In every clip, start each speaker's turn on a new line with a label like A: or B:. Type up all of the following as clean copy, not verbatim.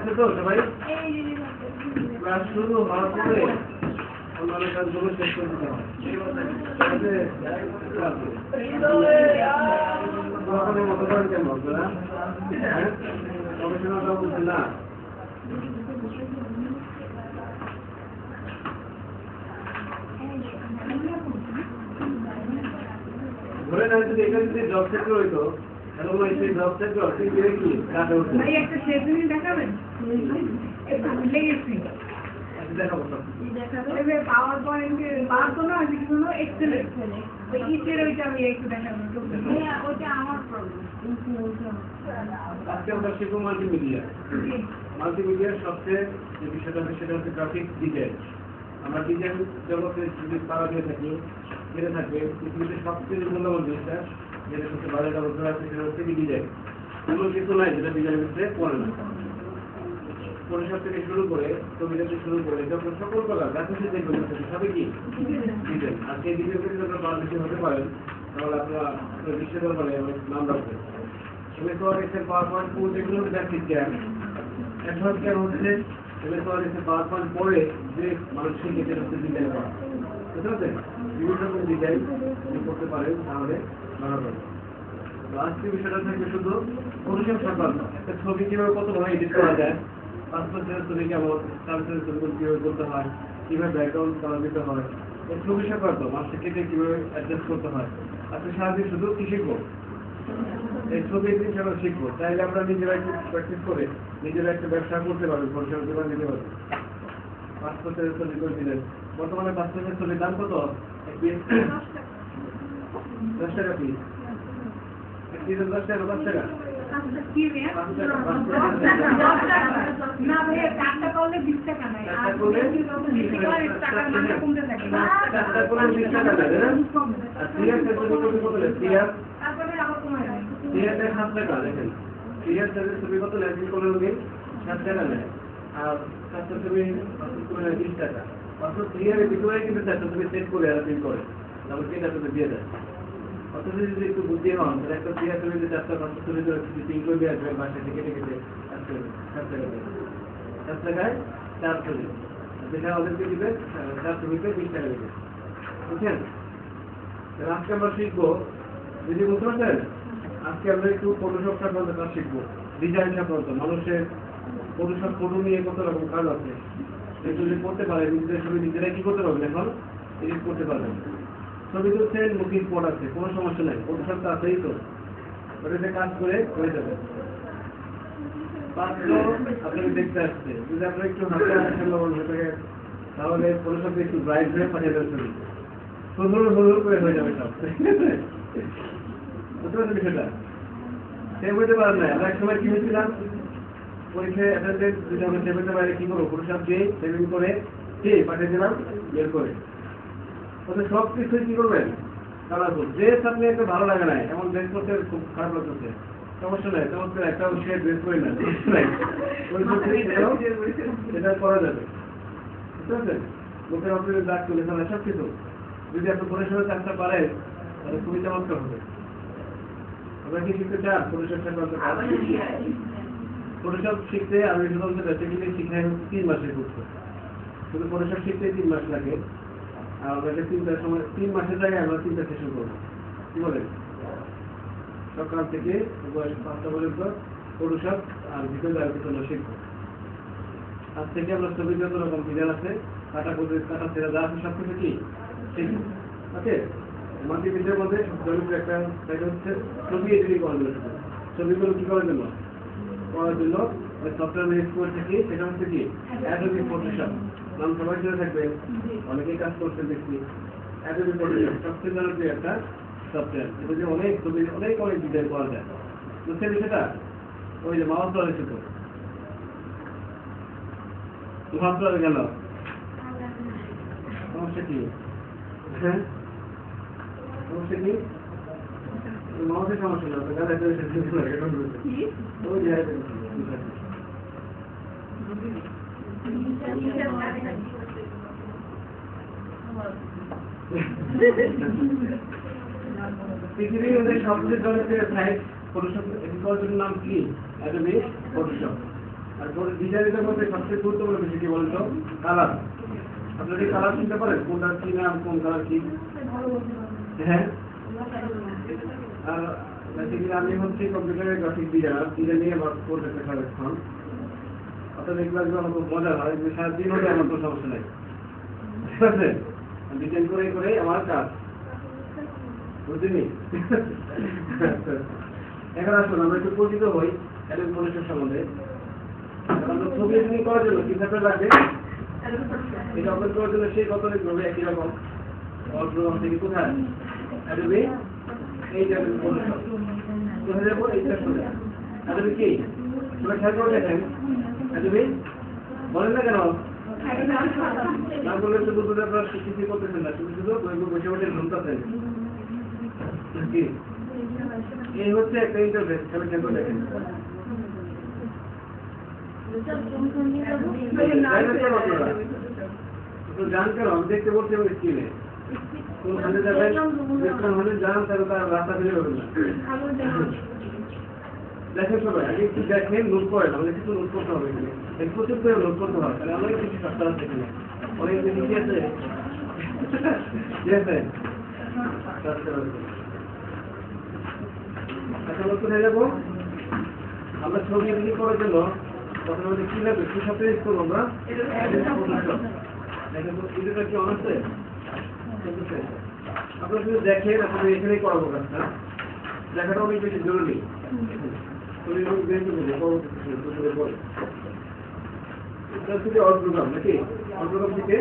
A: আছে তো সবাই? ক্লাস শুরু হওয়ার পরে অন্যান্য কাজগুলো শেষ করে দিতে হয়। মতো করেন কেন আপনারা? হ্যাঁ, গবেষণাটা বলছি না। ধরে না যদি এখানে যদি জব সেক্টর হইতো তাহলে সেই জব সেক্টর কি কাজে উঠতো।
B: ভাই একটা সেদিন দেখাবেন? একটু ভুলে গেছি।
A: দেখাবো
B: দেখাবে পাওয়ার পয়েন্টে পাওয়ার কোনো আছে কি কোনো এক্সেল ওই ইসের ওইটা আমি একটু দেখাবো। হ্যাঁ ওটা আমার প্রবলেম।
A: আজকে আমরা শিখবো মাল্টিমিডিয়া। মাল্টিমিডিয়ার সবচেয়ে যে বিষয়টা আছে সেটা হচ্ছে গ্রাফিক ডিজাইন। আমরা ডিজাইন জগতে যদি পাওয়া দিয়ে থাকি যেটা থাকবে পৃথিবীতে সবচেয়ে মূল্যবান জিনিসটা যেটা সবচেয়ে বাজারে অবস্থা আছে সেটা হচ্ছে কি ডিজাইন। কোনো কিছু নাই যেটা ডিজাইনের ভিতরে পড়ে না। পরিষদ থেকে শুরু করে ছবি থেকে শুরু করে যখন সকল প্রকার গ্রাফিক্স ডিজাইন থাকে সবই কি ডিজাইন। আর সেই ডিজাইন যদি আপনারা বাংলাদেশে হতে পারেন তাহলে আপনারা বিশ্বের ব্যাপারে নাম রাখবেন। পাওয়ার পয়েন্ট পুরো যেগুলো গ্রাফিক জ্ঞান এখন কেন হচ্ছে পাওয়ার পয়েন্ট পড়ে যে মানুষ শিখে যেটা হচ্ছে ডিজাইন করা বুঝতে পারছেন? বিভিন্ন রকম ডিজাইন করতে পারেন তাহলে ভালো হবে। আজকে বিষয়টা থাকবে শুধু ফটোশপ সংক্রান্ত। একটা ছবি কিভাবে কত ভাবে এডিট করা যায়, পাসপোর্টের ছবি কেমন, সার্ভিসের ছবি কিভাবে করতে হয়, কিভাবে ব্যাকগ্রাউন্ড কালার দিতে হয়, এই ছবি সংক্রান্ত মাস্টার কেটে কিভাবে অ্যাডজাস্ট করতে হয়। আপনি সারাদিন শুধু কি শিখবো? এই ছবি এডিটিং আমরা শিখবো। তাইলে আমরা নিজেরা একটু প্র্যাকটিস করে নিজেরা একটা ব্যবসা করতে পারবো, ফটোশপ দোকান দিতে পারবো। পাসপোর্টের ছবি করে দিলেন। বর্তমানে পাসপোর্টের ছবির দাম কত? 10 টাকা পিস। 10 টাকা 10 টাকা।
B: না ভাই কাটটা করলে 20 টাকা নাই আর করলে টাকা মানে কমতে থাকে
A: টাকা করলে 20 টাকা লাগে না? আর সিআর এর ছবি কত লাগে? সিআর
B: তারপরে আবার কমায় যায়।
A: সিআর এর 7 টাকা দেখেন। সিআর এর ছবি কত লাগে? করলে 7 টাকা লাগে। আর তারপর ছবি করে 20 টাকা। অথচ সিআর এর ভিতরে কিন্তু একটা ছবি সেট করে আর প্রিন্ট করে। তারপর সেটা তো দিয়ে দেয়। অথচ যদি একটু বুদ্ধি হন তাহলে একটা সিআর ছবি যদি 4-5 ছবি ধরে প্রিন্ট করে দিয়ে আসবে বাসা থেকে কেটে 7 টাকায় 4 ছবি। যেটা ওদেরকে দিবে 4 ছবিতে 20 টাকা দিবে। বুঝছেন? আজকে আমরা শিখবো যদি বুঝতে পারছেন আজকে আমরা একটু ফটোশপ সংক্রান্ত কাজ শিখবো, ডিজাইন সংক্রান্ত। মানুষের ফটোশপ ফটো নিয়ে কত রকম কাজ আছে এগুলো যদি করতে পারে নিজেদের ছবি নিজেরাই কি করতে পারবেন, এখন এডিট করতে পারবেন। ছবি তুলছেন মুখির পট আছে, কোনো সমস্যা নাই, ফটোশপ তো আছেই তো, ওটাতে কাজ করে হয়ে যাবে। পাত্র আপনাকে দেখতে আসছে, যদি আপনার একটু হালকা হয়ে থাকে তাহলে ফটোশপে একটু ব্রাইট হয়ে পাঠিয়ে দেবেন ছবি, সুন্দর করে হয়ে যাবে সব। বুঝতে পারছেন বিষয়টা? সেভ হইতে পারেন না। আমরা এক সময় কি হয়েছিলাম পরীক্ষায় অ্যাটেন্ডেন্স যদি আমরা সেভ হইতে পারি কি করবো, ফটোশপ দিয়ে সেভিং করে পাঠিয়ে দিলাম বের করে। ওদের সব কিছুই কি করবেন কালারফুল। ড্রেস আপনি একটা ভালো লাগে না, এমন ড্রেস করতে খুব খারাপ লাগতেছে, সমস্যা নাই, চমৎকার একটা সে ড্রেস করে না, সেটা করা যাবে। বুঝতে পারছেন? মুখের অপরের দাগ তুলে ফেলা সব কিছু যদি আপনি পড়াশোনার কাজটা পারেন তাহলে খুবই চমৎকার হবে। আমরা কি শিখতে চান ফটোশপ সংক্রান্ত কাজ? ফটোশপ শিখতে আমি শুধু বেসিক্যালি শিখাই হচ্ছে 3 মাসের কোর্স। শুধু ফটোশপ শিখতে 3 মাস লাগে। আর আমরা 3 মাসের জায়গায় আমরা 3টা সেশন করবো। কি বলেন? সকাল থেকে 5টা পর্যন্ত ফটোশপ আর ভিডিও আমরা শিখবো। আজ থেকে আমরা ছবি যত রকম ডিজাইন আছে কাটা ছেড়া যা আছে সব কিছু কি শিখবো। ওকে, মাল্টিমিডিয়ার মধ্যে জনপ্রিয় একটা সাইড হচ্ছে ছবি এডিটিং করার জন্য। ছবিগুলো কি করার জন্য সফটওয়্যার ইউজ করে থাকি, সেটা হচ্ছে কি অ্যাডোবি ফটোশপ। নাম সবাই জন্য থাকবে, অনেকেই কাজ করতে দেখছি। অ্যাডোবি ফটোশপ সবচেয়ে জনপ্রিয় একটা সফটওয়্যার, এটা যে অনেক ছবি অনেক ডিজাইন করা যায়। বুঝতে বিষয়টা? ওই যে মাউস ধরে ছিল মাউস ধরে গেল, সমস্যা কি? হ্যাঁ সমস্যা কি? মাউসের সমস্যা না, তো গাড়ি ওই যে পৃথিবীর মধ্যে সবচেয়ে জনপ্রিয় সাইট ফটোশপ এডিট করার জন্য নাম কি? Adobe Photoshop. আর ডিজাইনের মধ্যে সবচেয়ে গুরুত্বপূর্ণ বিষয় কি বলতো? কালার। আপনারা কি কালার চিনতে পারেন? কোনটা কি নাম, কোন কালার কি? হ্যাঁ। আর বেসিক্যালি আমি হচ্ছে কম্পিউটারের গ্রাফিক ডিজাইনার, ডিজাইন নিয়ে আমার কোর্স একটা সারাক্ষণ। অর্থাৎ এই ক্লাসগুলো আমার খুব মজা হয়, সারাদিন হলে আমার কোনো সমস্যা নেই, ঠিক আছে? ডিজাইন করে করে আমার কাজ, বুঝলি? এখন আসুন আমরা একটু পরিচিত হই অ্যাডোবি ফটোশপ সম্বন্ধে। আমরা ছবি এডিটিং করার জন্য কি থাকতে লাগবে? এটা অপারেট করার জন্য সেই কত লিখবে একই রকম প্রোগ্রাম থেকে কোথায়? অ্যাডোবি এই যে অ্যাডোবি ফটোশপ কোথায় যাবো? এইটা সোজা অ্যাডোবি কি তোমরা খেয়াল করে দেখেন অ্যাডোবি বলেন না কেন? না বললে তো দুটো আপনারা কিছু করতেছেন না, শুধু শুধু বসে বসে ঘুমতেছেন কি? এই হচ্ছে একটা ইন্টারফেস, খেয়াল করে দেখেন। জান কেন আমি দেখতে বলছি আমার স্ক্রিনে কোনখানে যাবেন, কোনখানে যান তাহলে তার রাস্তা ফেলে পাবেন না। দেখেন সবাই আগে একটু দেখেন, নোট করেন, আমাদের কিছু নোট করতে হবে, প্রচুর করে নোট করতে হয়, তাহলে অনেক কিছু সস্তা আছে এখানে, অনেক কিছু কি আছে, ঠিক আছে? আচ্ছা নোট কোথায় যাবো? আমরা ছবি এডিটিং করার জন্য তখন আমাদের কি লাগবে? কি সাথে ইউজ করবো আমরা? দেখেন তো ভিডিওটা কি অন আছে? আপনারা শুধু দেখেন, আপনাদের এখানেই করাবো কাজটা, দেখাটা অনেক বেশি জরুরি। প্রোগ্রাম নাকি প্রোগ্রাম থেকে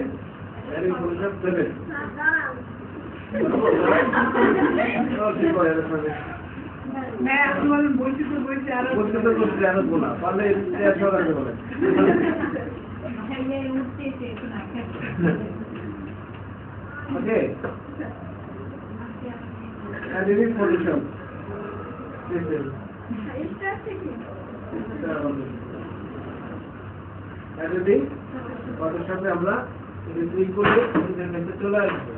A: ফটোশপে আমরা ক্লিক করলে ইন্টারনেটে চলে আসবে।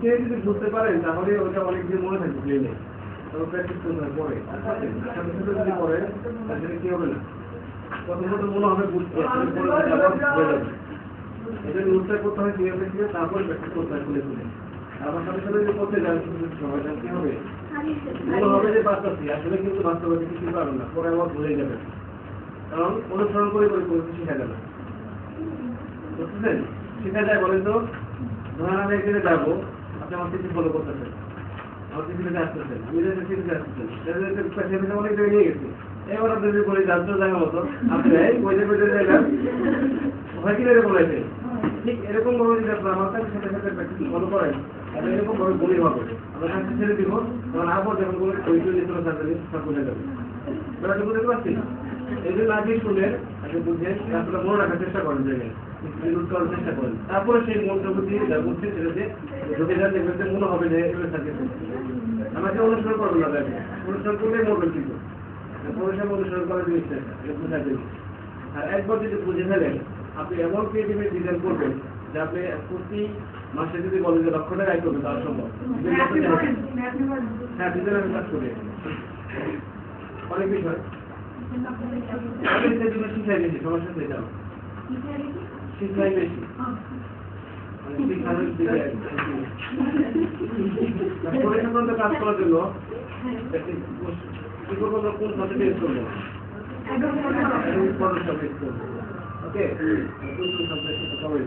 A: যদি বুঝতে পারেন তাহলে ওটা অনেক দিন মনে থাকবে, প্লেনে তবে প্র্যাকটিস করতে হয় পরে যদি করেন তাহলে কি হবে না, প্রথমত মনে হবে বুঝতে, এটা উত্তর করতে হয় কিভাবে কিভাবে, তারপরে প্র্যাকটিস করতে হয় খুলে খুলে। আমার সাথে সাথে যদি করতে যান সময়টা কি হবে, মনে হবে যে বাস্তবটি আসলে কিন্তু বাস্তবতা কিছু পারবেন না, পরে আবার ভুলে যাবেন, কারণ অনুসরণ করে করে কোনো কিছু শেখা যাবে, বুঝতেছেন? শেখা যায় বলেন তো? ধরেন আমি এখানে যাবো, আপনি আমার কিছু ফলো করতেছেন, আমার কিছুতে আসতেছেন, আমি কিছুতে আসতেছেন, অনেক জায়গায় নিয়ে গেছি, এবার আপনাদের বলে যাত্রা জায়গা মতো আপনি বইতে বইতে যাইলাম, হয় কি এরকম বলেছে? ঠিক এরকম ভাবে যদি আপনার আমার কাছে সাথে সাথে প্র্যাকটিস ফলো করেন, তাহলে এরকম ভাবে বলি হবে, আমরা কাছে ছেড়ে দিব, তখন আবার যখন বলে ওই চলে সার্জারি সব বুঝে যাবে। ব্যাপারটা বুঝতে পারছি? এই জন্য আগে শুনেন, আগে বুঝে তারপরে মনে রাখার চেষ্টা করেন, জায়গায় করার চেষ্টা করেন, তারপরে সেই মন্ত্রকে দিয়ে যা বুঝছে সেটা দিয়ে ঢুকে যান, দেখবেন মনে হবে যে এগুলো থাকে। আমাকে অনুসরণ করবেন না, দেখবেন অনুসরণ করলেই মরবেন, কিন্তু পরিষেবা অনুসরণ করার জিনিসটা বোঝা যায়। আর একবার যদি বুঝে ফেলেন, আপনি এমন ক্রিয়েটিভ ডিজাইন করবেন যে আপনি প্রতি মাসে যদি বলেন যে লক্ষ টাকা আয় করবেন, তার সম্ভব। হ্যাঁ, ডিজাইন আমি কাজ করি অনেক বিষয়, শিখাই বেশি, সমস্যা সেটা শিখাই বেশি, কাজ করার জন্য কি করবো, কোন সাথে ইউজ করবো? ওকে, সবাই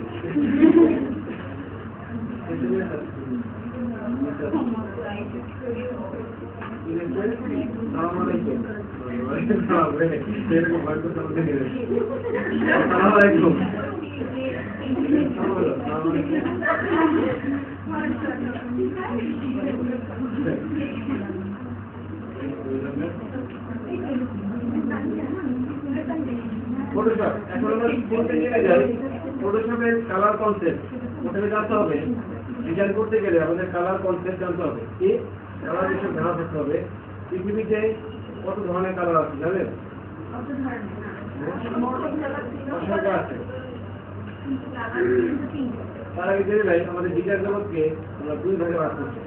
A: ফটোশপ। এখন আমরা কোনটা জেনে যাই, ফটোশপের কালার কনসেপ্ট প্রথমে জানতে হবে। ডিজাইন করতে গেলে আমাদের কালার কনসেপ্ট জানতে হবে, কি কালার বিষয়ে জানা থাকতে হবে। পৃথিবীতে কত ধরনের কালার আছে জানেন? অসংখ্য আছে। তার আগে জেনে যাই আমাদের ডিজাইন জগৎকে আমরা দুই ভাগে ভাগ করছি।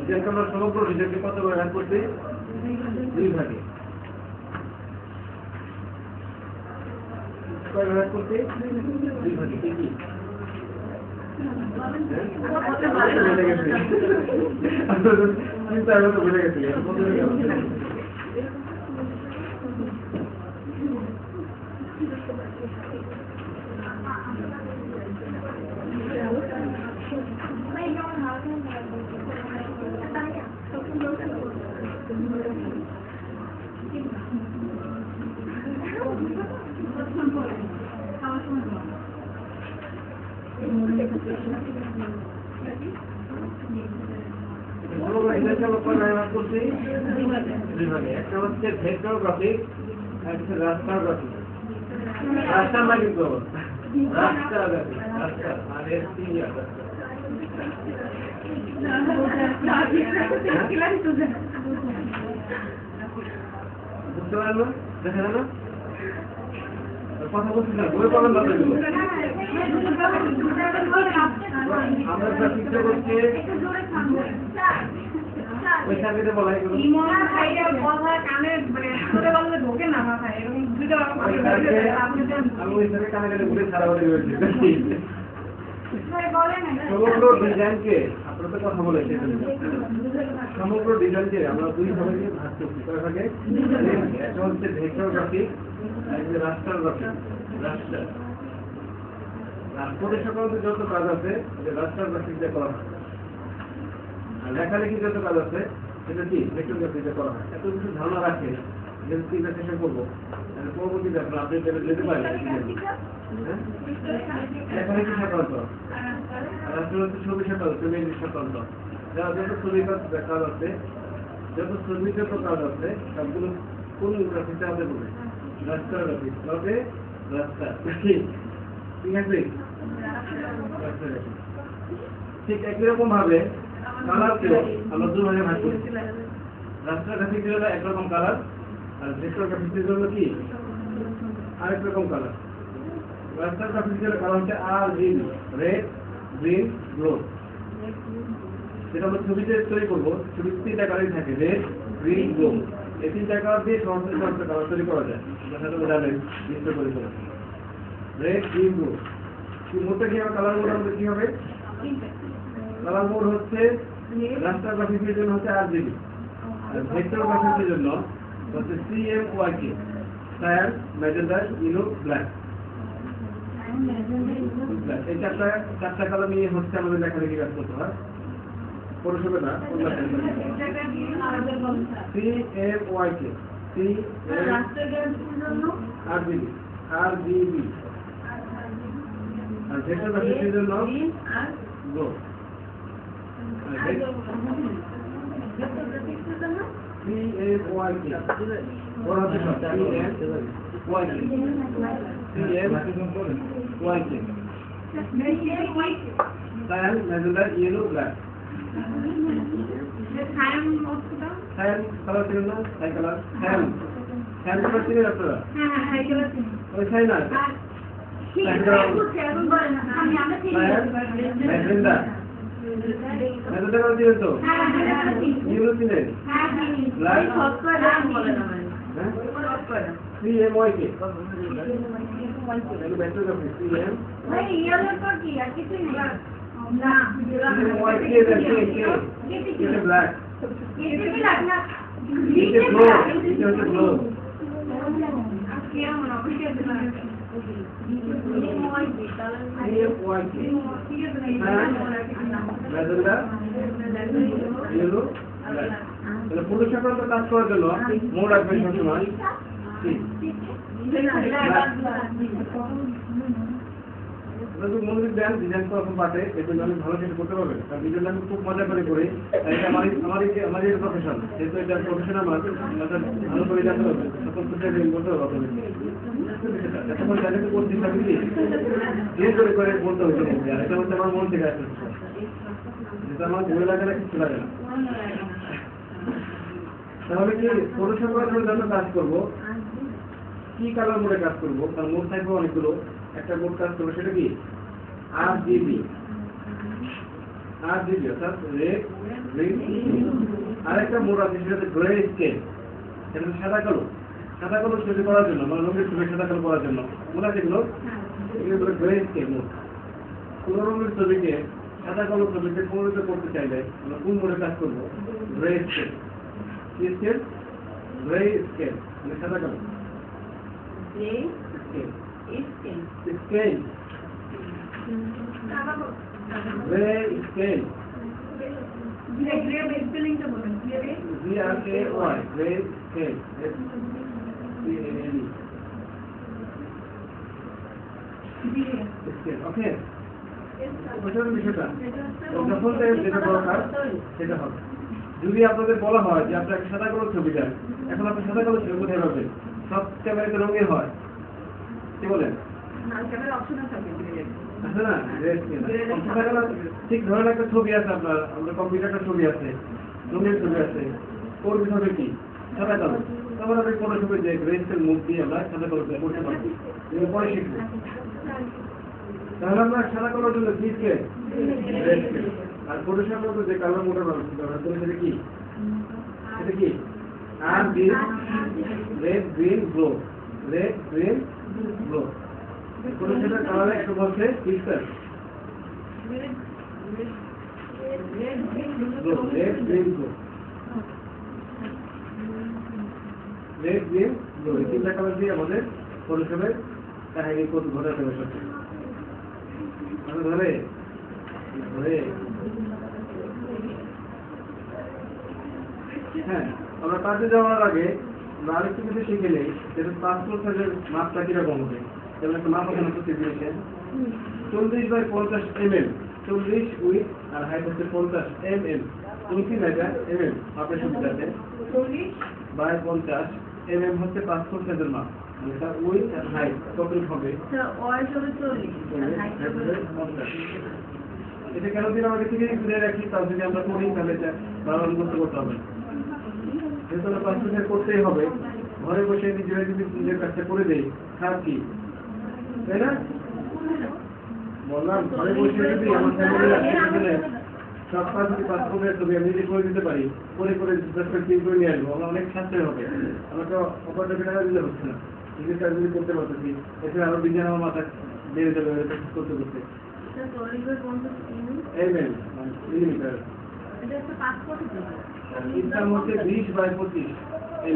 A: ডিজাইনটা আমরা সমগ্র ডিজাইনকে কত করে ভাগ করছি? 2 ভাগে। কয় ভাগ করছি? 2 ভাগে। কি কি? ভুলে গেছি। চিন্তা করে ভুলে গেছি। একটা হচ্ছে ভেক্টর গ্রাফিক, একটা রাস্টার গ্রাফিক। রাস্টার না কিন্তু রাস্টার গ্রাফিক, রাস্টার আর এর কি বুঝতে পারলো? দেখা গেল কথা বলছি না, বই পড়ার কথা বলবো। আমরা গ্রাফিকটা করছি ওই সাথে বলা এগুলো আমি ওই সাথে কানে কানে ঘুরে সারা বলে সমগ্র ডিজাইনকে আপনার তো কথা বলে সমগ্র ডিজাইনকে আমরা 2 ভাগে ভাগ করছি। কয় ভাগে? একটা হচ্ছে ভেক্টর গ্রাফিক আর একটা রাস্টার গ্রাফিক। রাস্টার রাষ্ট্রের সংক্রান্ত যত কাজ আছে রাস্টার গ্রাফিক দিয়ে করা হয়, আর লেখালেখি যত কাজ আছে সেটা কি ভেক্টর গ্রাফিক দিয়ে করা হয়। এত কিছু ধারণা রাখে যেহেতু প্রেজেন্টেশন করবো পরবর্তীতে আপনার আপডেট যেতে পারেন। লেখালেখি সংক্রান্ত রাষ্ট্র হচ্ছে ছবি সংক্রান্ত, ছবি সংক্রান্ত যারা যত ছবি কাজ আছে, যত ছবি যত কাজ আছে সবগুলো কোন গ্রাফিকটা আমাদের বলে? রাস্টার গ্রাফিক। তবে রাস্তা ঠিক আছে। ঠিক একই রকম ভাবে কালারকেও আমরা 2 ভাগে ভাগ করি। রাস্টার গ্রাফিকের জন্য একরকম কালার, আর ভেক্টর গ্রাফিক্সের জন্য কি আরেক রকম কালার। রাস্টার গ্রাফিক্সের কালার হচ্ছে RGB, রেড, গ্রিন, ব্লু। যেটা আমরা ছবিতে তৈরি করবো, ছবির 3টা কালারই থাকে, রেড, গ্রিন, ব্লু। এই 3টা কালার দিয়ে সহজে কালার তৈরি করা যায়, যেটা তোমরা জানেন চিত্র করে করে। Red, green, blue. মোটটা কি হবে? কালার মোড আমাদের কি হবে? কালার মোড হচ্ছে রাস্টার গ্রাফিক্সের জন্য হচ্ছে RGB, আর ভেক্টর গ্রাফিক্সের জন্য হচ্ছে CMYK, cyan, magenta, yellow, black. এই চারটা কালার নিয়ে হচ্ছে আমাদের লেখালেখি কাজ করতে হয়। পরিষেবা না CMYK, RGB, আর ভেক্টর গ্রাফিক্সের জন্য ব্লু। CMYK, বড় হাতের CMYK, cyan, magenta, yellow, black. Cyan colour ছিল না? সাই কালার, সায়ান কালার ছিলেন আপনারা? ওই সাই না ম্যাজেন্টা, ম্যাজেন্টা কালার ছিলেন তো? ইয়েলো ছিলেন? Black, CMYK, vector graphic, black, পুরুষ সংক্রান্ত কাজ করার জন্য মোট রাখবেন সবসময় মনোযোগ দেন। ডিজাইন তো এখন পাঠে এর জন্য আমি ভালো কিছু করতে পারবেন, কারণ এই জন্য আমি খুব মজা করে করি। এটা আমাদের প্রফেশন, যেহেতু এটা প্রফেশন আমার ভালো করে জানতে হবে, সকল কিছু বলতে হবে আপনাদেরকে। যতক্ষণ জানেন করতে থাকবে কি যে করে বলতে হচ্ছে, আর এটা হচ্ছে আমার মন থেকে আসছে, যেটা আমার বই লাগে না, কিছু লাগে না। তাহলে কি পরিসংখ্যান যত কাজ করবো, কি কালার মোডে কাজ করবো, তার মোড থাকবে অনেকগুলো। একটা মোড কাজ করবো সেটা কি RGB, অর্থাৎ রেড, আরেকটা মোড আছে সেটা হচ্ছে গ্রে স্কেল। এটা সাদা কালো ছবি করার জন্য, মানে রঙের ছবি সাদা কালো করার জন্য মোড আছে এগুলো গ্রে স্কেল মোড। কোন রঙের ছবিকে সাদা কালো ছবিকে পরিণত করতে চাইলে আমরা কোন মোডে কাজ করবো? Grey scale. কি স্কেল? গ্রে স্কেল, মানে সাদা কালো scale. Scale grey scale
B: grey স্পেলিংটা বলেন।
A: GRAY grey scale scale. Okay, ওটার বিষয়টা যখন যেটা দরকার সেটা হবে। যদি আপনাদের বলা হয় যে আপনাকে সাদা কালো ছবি দেন, এখন আপনি সাদা কালো ছবি কোথায় পাবেন? সব ক্যামেরাতে রঙের হয়, কি বলেন? আছে না? ঠিক ধরেন একটা ছবি আছে আপনার, আমাদের কম্পিউটার একটা ছবি আছে, রঙের ছবি আছে, ওর বিষয়ে কি সাদা কালো। তখন আপনি কোনো ছবি যে গ্রেস্কেল মুখ দিয়ে আমরা সাদা কালো করতে পারবো, এগুলো পরে শিখবো। তাহলে আমরা সাদা কালোর জন্য কি স্কেল? গ্রেস্কেল। আর ফটোশপ মধ্যে যে কালার মোডটা ব্যবহার করি সেটা কি? সেটা কি? আর green, red green blue, red green blue. ফটোশপের কালার একটু বলছে pixel, red green blue, red green blue. এই তিনটা কালার দিয়ে আমাদের ফটোশপের কাহিনী কোড ঘটাতে হবে সত্যি। ধরে হ্যাঁ, আমরা কাজে যাওয়ার আগে আমরা আরেকটু কিছু শিখে নেই, যেটা পাসপোর্ট সাইজের মাপটা কিরকম হবে। যেমন একটা মাপ ওখানে করতে দিয়েছেন 40x50 mm, 40 with R height হচ্ছে 50 mm। তুমি না এটা mm মাপের সুবিধাতে 40x50 mm হচ্ছে পাসপোর্ট সাইজের মাপ। এটা উইথ আর হাইট কত হবে? এটা কেন দিন আমাকে থেকে ঘুরে রাখি, তাও যদি আমরা করি তাহলে এটা বারবার মুখস্থ করতে হবে। যেহেতু আমরা পাসপোর্ট করতেই হবে, ঘরে বসে নিজেরা যদি নিজের কাজটা করে দেই খারাপ কি, তাই না? বললাম ঘরে বসে যদি আমার ফ্যামিলি সব কাজ যদি পাসপোর্টের ছবি আমি যদি করে দিতে পারি, করে প্রিন্ট করে নিয়ে আসবো, আমার অনেক সাশ্রয় হবে। আমার তো অপরটা টাকা দিলে হচ্ছে না, নিজের কাজ যদি করতে পারতেছি, এতে আরো বিজ্ঞান আমার মাথা বেড়ে যাবে করতে করতে। মিলিমিটার ইনকাম হচ্ছে 20x25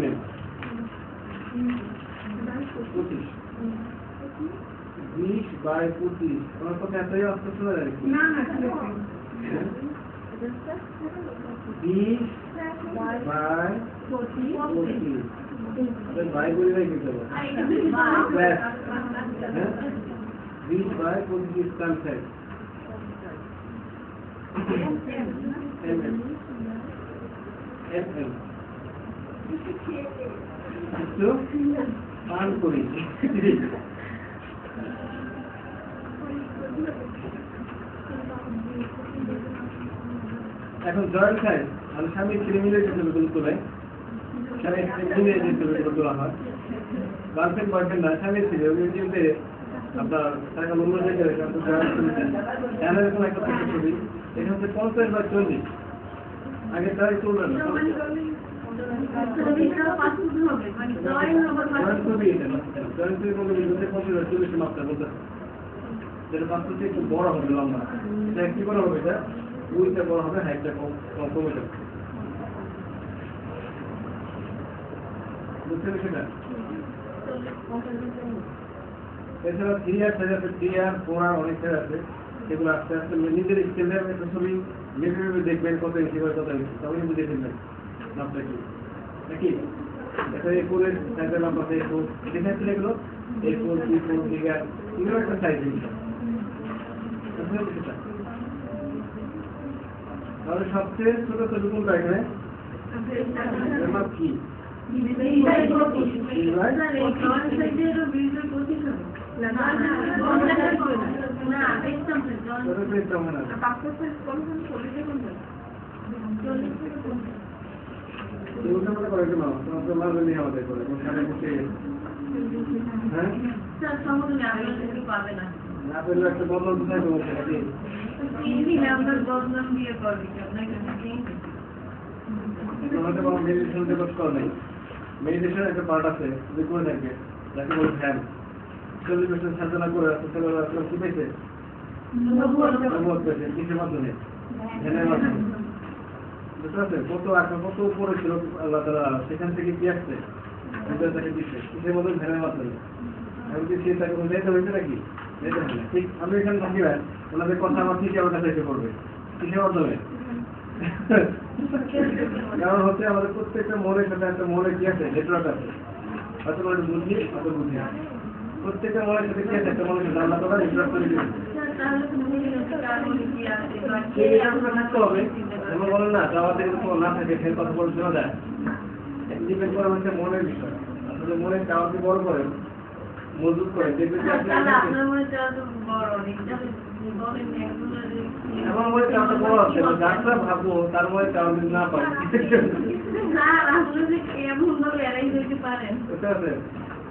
A: mm। 20x25 তোমার কথা এতই অস্ত শোনা যায়
B: না
A: 20x25 ভাই বলে রাখি দেবো 20x25 কনসেপ্ট পান করি। এখন জয়েন্ট সাইজ মানে স্বামী স্ত্রী মিলে যে ছবিগুলো তোলে, স্বামী স্ত্রী মিলে যে ছবিগুলো তোলা হয়, গার্লফ্রেন্ড বয়ফ্রেন্ড না, স্বামী স্ত্রী ওইগুলোতে আপনার টাকা অন্য জায়গায় এরকম একটা ছবি। এটা হচ্ছে 50x40। আগে তাই চলবে না, একটু বড় হবে লম্বা, এটা কি বড় হবে? এটা উইটা বড় হবে, হাইটটা কমে যাবে। বুঝতে পেরেছি সেটা? এছাড়া 3R সাইজ আছে, 3R 4R অনেক সাইজ আছে, সেগুলো আস্তে আস্তে নিজের স্কেলে একটা ছবি ভেবে দেখবেন কত ইঞ্চি হয় কত ইঞ্চি, তবে বুঝে ফেলবেন মাপটা কি নাকি। এটা A4 সাইজের মাপ আছে, A4 দেখাচ্ছিল এগুলো, A4 B4 ফিগার, এগুলো একটা সাইজ। তাহলে সবচেয়ে ছোট ছবি কোনটা এখানে? মাপ কি? না পেলে একটা বদল কোথায় দেবো? হয়তো কোনো মেডিটেশন রেকর্ড করা নেই। মেডিটেশন একটা পার্ট আছে যদি করে থাকে যাকে বলে ধ্যান 40% সাধনা করে আসলে কি পেয়েছে অনুভব পেয়েছে কিসের মাধ্যমে ধ্যানের মাধ্যমে বুঝতে পারছেন কত উপরে ছিল আল্লাহ তাআলা সেখান থেকে কি আসছে ভিতরে তাকে দিচ্ছে কিসের মধ্যে ধ্যানের মাধ্যমে আমি কি সে তাকে বোঝাইতে হয়েছে নাকি যেতে হবে ঠিক আমি এখানে থাকি না ওনাদের কথা আমার ঠিক আমার কাছে এসে পড়বে কিসের মাধ্যমে কারণ হচ্ছে আমাদের প্রত্যেকটা মনের সাথে একটা মনে কি আছে নেটওয়ার্ক আছে হয়তো মানে বুঝি হয়তো বুঝি না প্রত্যেকটা মনের সাথে কি আছে একটা মনের সাথে আল্লাহ তাআলা নেটওয়ার্ক করে দিয়েছে সেই নেটওয়ার্কটা থাকতে হবে যেমন বলেন না আমাদের কোনো না থাকে সে কথা বলে শোনা যায় ডিপেন্ড করে হচ্ছে মনের বিষয় আসলে মনের চাওয়াকে বড় করে মজবুত করে দেখবেন যে আমার মনে চাওয়াটা বড় আছে যাত্রা ভাববো তার মনে চাওয়া যদি না পাই বুঝতে পারছেন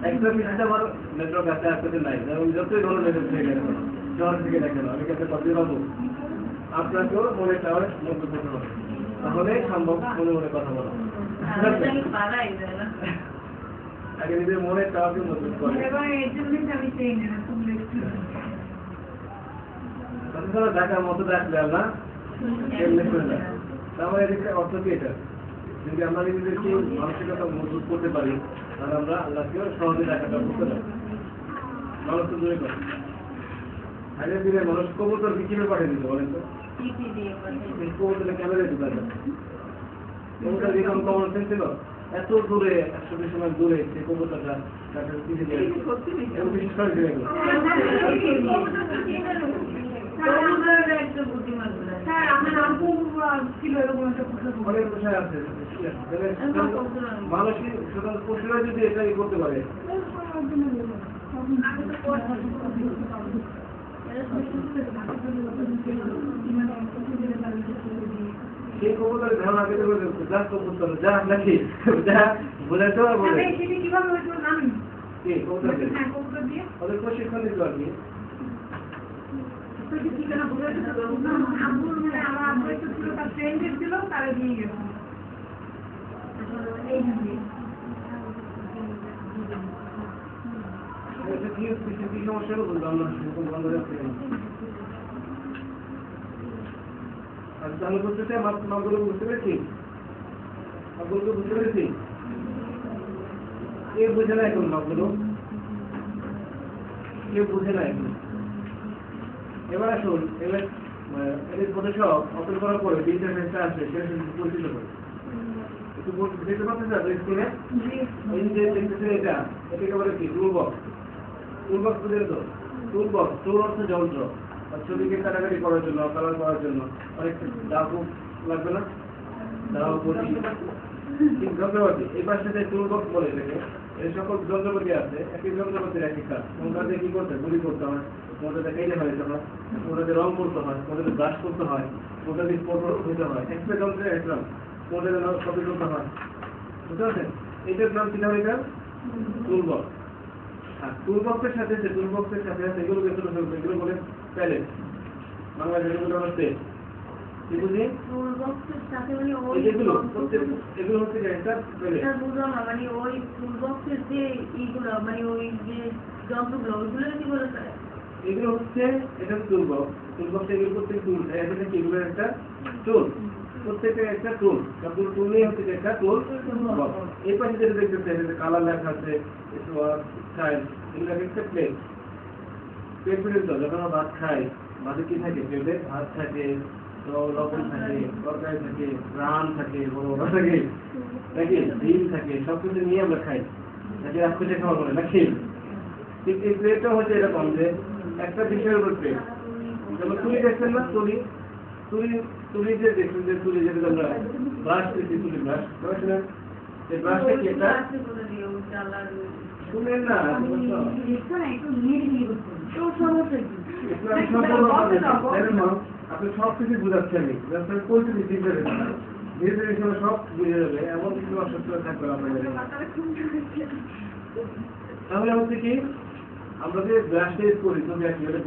A: একটা বিষয়টা আমার নেটওয়ার্ক আছে আসতে নাই যেমন যতই ধরো নেটওয়ার্ক থেকে গেল শহর থেকে দেখেন আমি কাছে কথা পাবো আপনাকেও মনে চাওয়ার মজবুত করতে হবে তাহলেই সম্ভব মনে মনে কথা বলা আগে নিজের মনে চাওয়াকে মজবুত করে ঢাকার মতো ডাকলে আল্লাহ তাহলে এদিকে অর্থ কি এটা যদি আমরা নিজেদেরকে মানসিকতা মজবুত করতে পারি তাহলে আমরা আল্লাহকেও সহজে ডাকাটা করতে পারি মানুষ তো দূরে করে হাজার দিনে মানুষ কবুতর কিভাবে পাঠিয়ে দিতে বলেন তো কবুতরে ক্যামেরা দিতে পারে কবুতর যেরকম কমন সেন্স ছিল এত দূরে 120 মাইল দূরে সেই কবুতরটা তাকে পিছিয়ে দিয়ে এবং বিশেষ করে দিয়ে গেল অনেক বিষয় আছে মানসিক পশুরা যদি এটাই করতে পারে সেই কবুতরের ধারণা আগে যা কবুতর যা নাকি যা বোঝাইতে হবে ওদের প্রশিক্ষণ দিতে পারবি
B: তারা দিয়ে গেছে
A: কি সমস্যা হলো বলতো আমরা বন্ধ রাখতে আর চালু করতেছে মাগুলো বুঝতে পেরেছি মাগুলোকে বুঝতে পেরেছি কে বুঝে না এখন মাগুলো কেউ বুঝে না এখন এবার আসুন এবার এদের ফটোশপ ওপেন করার পরে ডিজিটাল ফেসটা আসে সেটা পরিচিত করে একটু দেখতে পাচ্ছেন না স্ক্রিনে এই যে দেখতেছেন এটা এটাকে বলে কি টুলবক্স টুলবক্স বুঝে তো টুলবক্স টুল অর্থ যন্ত্র আর ছবিকে কাটাকাটি করার জন্য কালার করার জন্য অনেকটা দাবু লাগবে না দাও বলি ঠিক যন্ত্রপাতি এই পাশে টুলবক্স বলে এটাকে এই সকল যন্ত্রপাতি আছে একই যন্ত্রপাতির একই কাজ ওটাতে কি করতে গুলি করতে হয় ওটাতে কেটে ফেলতে হয় ওটাতে রং করতে হয় ওটাতে ব্রাশ করতে হয় ওটাতে ফটো হইতে হয় একটা যন্ত্রে একদম ওটাতে কপি করতে হয় বুঝতে পারছেন এটার নাম কি নাম এটা টুলবক্স আর টুলবক্সের সাথে যে টুলবক্সের সাথে আছে এগুলো এগুলো বলে প্যালেট বাংলা যেগুলো হচ্ছে কি বুঝি
C: টুলবক্সের সাথে মানে ওই
A: এগুলো হচ্ছে একটা প্যালেট
C: এটা বুঝলাম না মানে ওই টুলবক্সের যে এইগুলো মানে ওই যে যন্ত্রগুলো ওইগুলো কি বলে স্যার
A: এগুলো হচ্ছে এটা টুলবক্স টুলবক্সে এগুলো প্রত্যেক টুল এটা কি এগুলো একটা টুল প্রত্যেকটা একটা টুল সবগুলো টুল নিয়ে হচ্ছে একটা টুল এই পাশে যেটা দেখতেছেন কালার লেখা আছে স্টাইল এগুলো একটা প্লেট প্লেট তো যখন আমরা ভাত খাই ভাতে কি থাকে প্লেটে ভাত থাকে লবণ থাকে তরকারি থাকে রান থাকে বড় বড় থাকে নাকি ডিম থাকে সবকিছু নিয়ে আমরা খাই নাকি রাক্ষসে খাওয়া বলে নাকি ঠিক এই প্লেটটা হচ্ছে এরকম যে একটা বিষয়ের উপর প্লেট যেমন তুলি দেখছেন না তুলি তুলি তুলি যে দেখছেন যে তুলি যেটা আমরা ব্রাশ দিচ্ছি তুলি ব্রাশ বুঝলেন এই ব্রাশটা কি একটা শুনেন না আপনি সব কিছু বুঝাচ্ছেন পরিস্থিতি চিন্তা ধীরে ধীরে সব বুঝে যাবে এমন কিছু অসুস্থ থাকবে আপনাদের তাহলে হচ্ছে কি আমরা যে ব্রাশটা ইউজ করি তো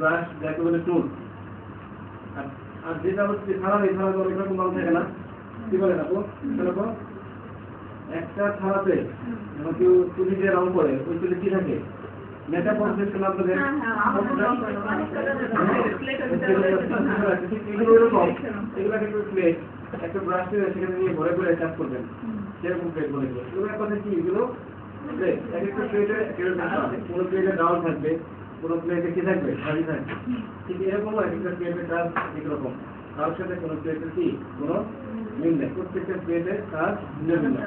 A: ব্রাশ যাকে বলে টুল আর যেটা হচ্ছে ছাড়া এই ছাড়া অনেক রকম নাম থাকে না কি বলেন আপু সেরকম একটা থালাতে যখন কেউ তুলি দিয়ে রং করে ওই তুলি কি থাকে মেটা প্রসেসন আপনাদের এগুলো এরকম এগুলাকে একটু প্লেট একটা ব্রাশ দিয়ে সেখানে নিয়ে ভরে করে কাজ করবেন সেরকম প্লেট বলে এগুলো কথা কি এগুলো প্লেট এক একটা প্লেটে কোনো প্লেটে ডাউন থাকবে কোনো প্লেটে কি থাকবে খালি থাকবে ঠিক এরকম এক একটা প্লেটের কাজ একরকম তার সাথে কোনো প্লেটের কি কোনো মিল নেই প্রত্যেকটা প্লেটের কাজ ভিন্ন ভিন্ন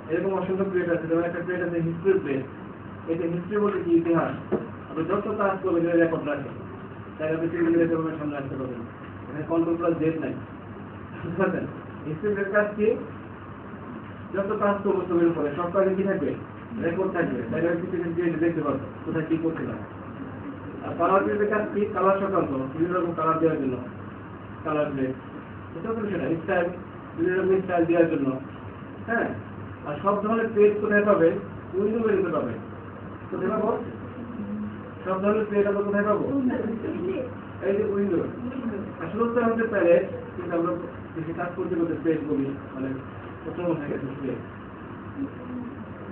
A: এরকম অসংখ্য প্লেট আছে যেমন একটা প্লেট আছে হিস্ট্রি প্লেট এটা হিস্ট্রি বলতে কি ইতিহাস আপনি যত কাজ করবেন রেকর্ড রাখেন তাই আপনি টিভি রেকর্ডের সামনে রাখতে পারবেন এখানে কন্ট্রোল প্লাস জেড নাই বুঝতে পারছেন হিস্ট্রি প্লেট কাজ কি যত কাজ করবো ছবির উপরে সব কাজে কি থাকবে রেকর্ড থাকবে তাই আমি কিছু কিছু দেখতে পারবো কোথায় কি করছিলাম আর কালার প্লেটের কাজ কি কালার সংক্রান্ত বিভিন্ন রকম কালার দেওয়ার জন্য কালার প্লেট বুঝতে পারছেন সেটা স্টাইল বিভিন্ন রকম স্টাইল দেওয়ার জন্য হ্যাঁ আর সব ধরনের প্লেট কোথায় পাবে উইন্ডো মেনুতে পাবে কোথায় পাবো সব ধরনের প্লেট আমরা কোথায় পাবো এই যে উইন্ডো আসলে তো আমাদের প্যালেট কিন্তু আমরা বেশি কাজ করতে করতে প্লেট বলি মানে প্রথম হয়ে গেছে প্লেট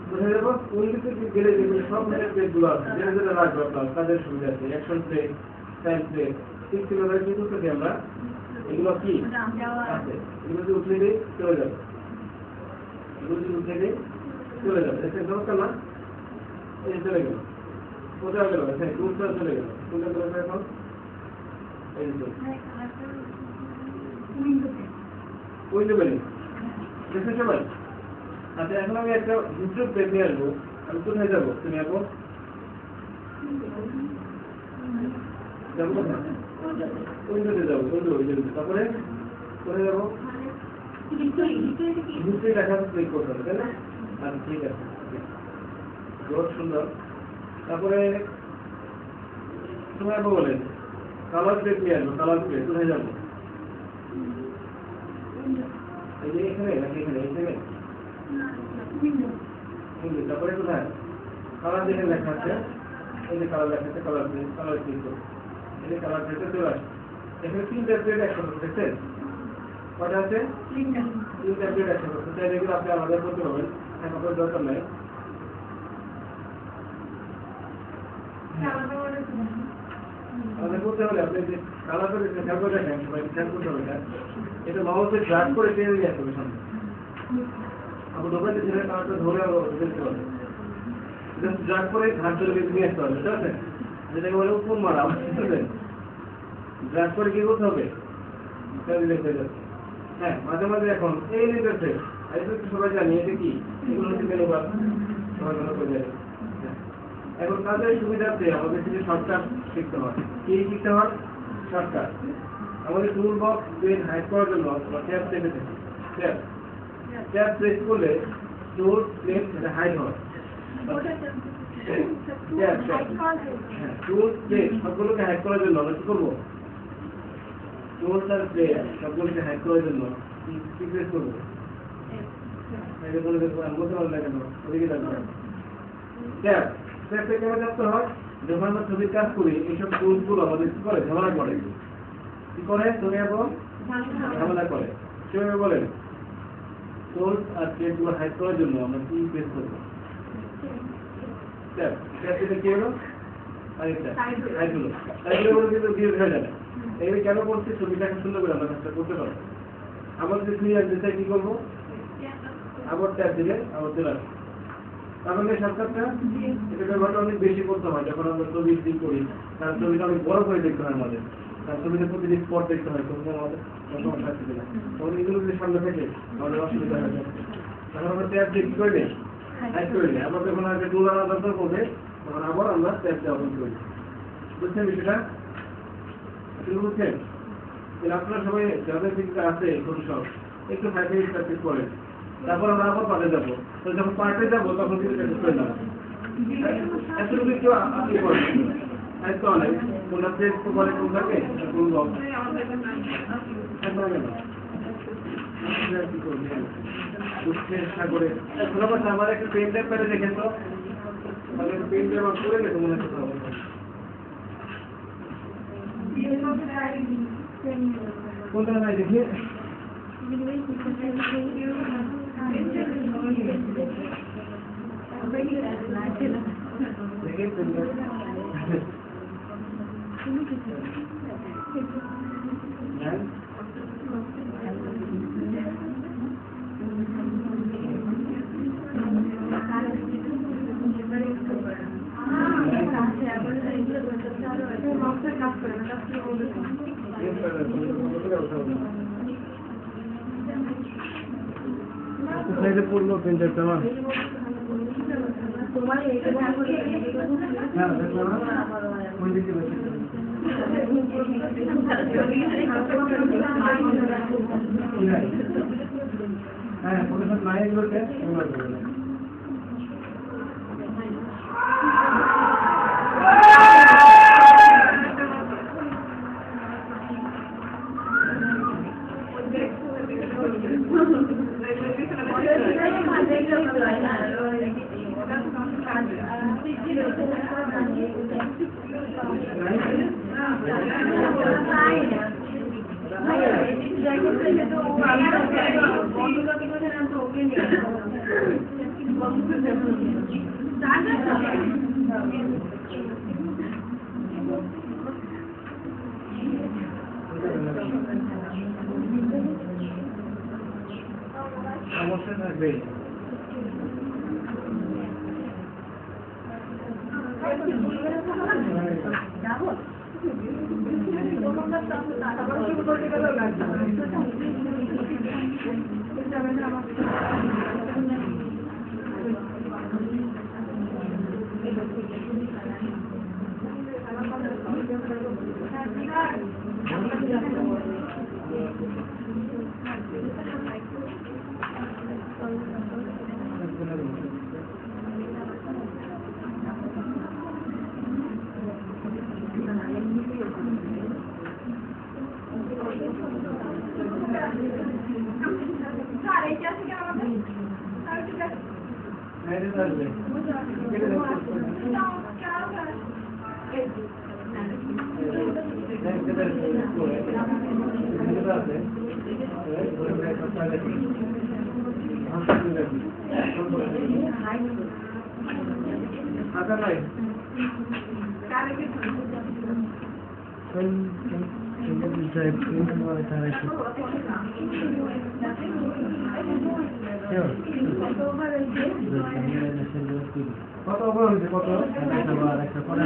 A: কোথায় যাবো উইন্ডোতে গেলে যেগুলো সব ধরনের প্লেটগুলো আছে যেটা যেটা রাখবো আপনার কাজের সুবিধা আছে অ্যাকশন প্লেট টাইম প্লেট ঠিক কিভাবে কি করতেছি আমরা এগুলো কি আছে এগুলো যদি উঠলে দিই চলে যাবে এগুলো যদি উঠলে দিই চলে যাবে এটা দরকার না এই চলে গেল কোথায় গেল হ্যাঁ টুলটা চলে গেল কোনটা চলে গেল এখন এই তো উইন্ডো বেরিং দেখতে সবাই আচ্ছা এখন আমি একটা ইউটিউব পেজ নিয়ে আসবো আমি কোথায় যাবো তুমি এখন যাবো কোথায় উইন্ডোতে যাবো উইন্ডোতে তারপরে কোথায় যাবো হিস্ট্রি লেখা ক্লিক করতে হবে তাই না আচ্ছা ঠিক আছে বহুত সুন্দর তারপরে তোমার বলেন কালার প্লেট নিয়ে আসবো কালার প্লেট কোথায় যাবো এই যে এখানে নাকি এখানে এখানে তারপরে কোথায় কালার দেখে লেখা আছে এই যে কালার লেখা আছে কালার প্লেট কালার ক্লিক করবো এই যে কালার প্লেটে চলে আসে এখানে তিনটা প্লেট একসাথে দেখছেন কটা আছে তিনটা প্লেট একসাথে তাই এগুলো আপনি আলাদা করতে পারবেন এখন দরকার নেই আমাদের করতে হবে আপনি যে কালার করে খেয়াল করে দেখেন সবাই খেয়াল করতে হবে এটা মাউসে ড্রাগ করে টেনে নিয়ে আসবে সামনে আপনার দোকানে ছেলে কালারটা ধরে দেখতে হবে ড্রাগ করে ঘাট ধরে নিয়ে আসতে হবে ঠিক আছে যেটাকে বলে উপর মারা বুঝতে ড্রাগ করে কি করতে হবে হ্যাঁ মাঝে মাঝে এখন এই নির্দেশে সবাই জানি এটা কি এগুলো হচ্ছে মেনুবার সবাই ভালো করে জানি এখন কাজের সুবিধার্থে আমাদের কিছু শর্টকাট শিখতে হয় কি শিখতে হয় শর্টকাট আমাদের টুল বক্স পেন হাইড করার জন্য ট্যাব চেপে থাকি ট্যাব প্রেস করলে টুল প্লেন সেটা হাইড হয় টুল প্লেন সবগুলোকে হাইড করার জন্য আমরা কি করবো টুল আর প্লেন সবগুলোকে হাইড করার জন্য কি প্রেস করবো বলে দেখবো আমি বলতে পারলাম না কেন ওদিকে দেখবো ট্যাব ট্যাবটা কেন দেখতে হয় যখন আমরা ছবির কাজ করি এইসব টুলসগুলো আমাদের কি করে ঝামেলা করে কি করে তুমি এখন ঝামেলা করে সেভাবে বলেন টুলস আর প্লেটগুলো হাইড করার জন্য আমরা কি প্রেস করবো ট্যাব ট্যাবটা কি হলো আরেকটা হাইড হলো বলে কিন্তু দিয়ে হয়ে যাবে এগুলো কেন করছি ছবিটাকে সুন্দর করে আমরা কাজটা করতে পারবো আবার যদি ক্লিয়ার দিতে কি করবো আবার ট্যাব দিলে আবার চলে আসবে তাহলে সাক্ষাৎটা এটা ব্যবহারটা অনেক বেশি করতে হয় যখন আমরা ছবি ক্লিক করি তার ছবিটা অনেক বড় করে দেখতে হয় আমাদের তার ছবিতে প্রতিটি স্পট দেখতে হয় তখন আমাদের সমস্যা আসছে না তখন এগুলো যদি সামনে থেকে আমাদের অসুবিধা হয়ে যায় তখন আমরা ট্যাব দিয়ে কি করে নিই হাইড করে নিই আবার যখন একটা টুল আনা দরকার পড়বে তখন আবার আমরা ট্যাবটা ওপেন করি বুঝছেন বিষয়টা শুরু বুঝছেন আপনারা সবাই যাদের দিকটা আছে ফটোশপ একটু 5 মিনিট প্র্যাকটিস করেন তারপর আমরা আবার পার্টে যাবো তো যখন পার্টে যাবো তখন কিন্তু প্র্যাকটিস করে নেবো এতটুকু একটু আপনি করেন দায়িত্ব অনেক কোনটা প্লেট তো বলে কোন থাকে কোন বক্স সাগরে আমার একটা পেন ট্যাপ করে দেখেন তো পেন ট্যাপ করে গেছে মনে হচ্ছে কোনটা নাই দেখি পড়লো প্রিন্টার তোমার হ্যাঁ দেখো না কোন দিকে বসে হ্যাঁ প্রফেসর নায়ক বলতে সমস্যা থাকবে কত ওভার হয়েছে কত একটা পরে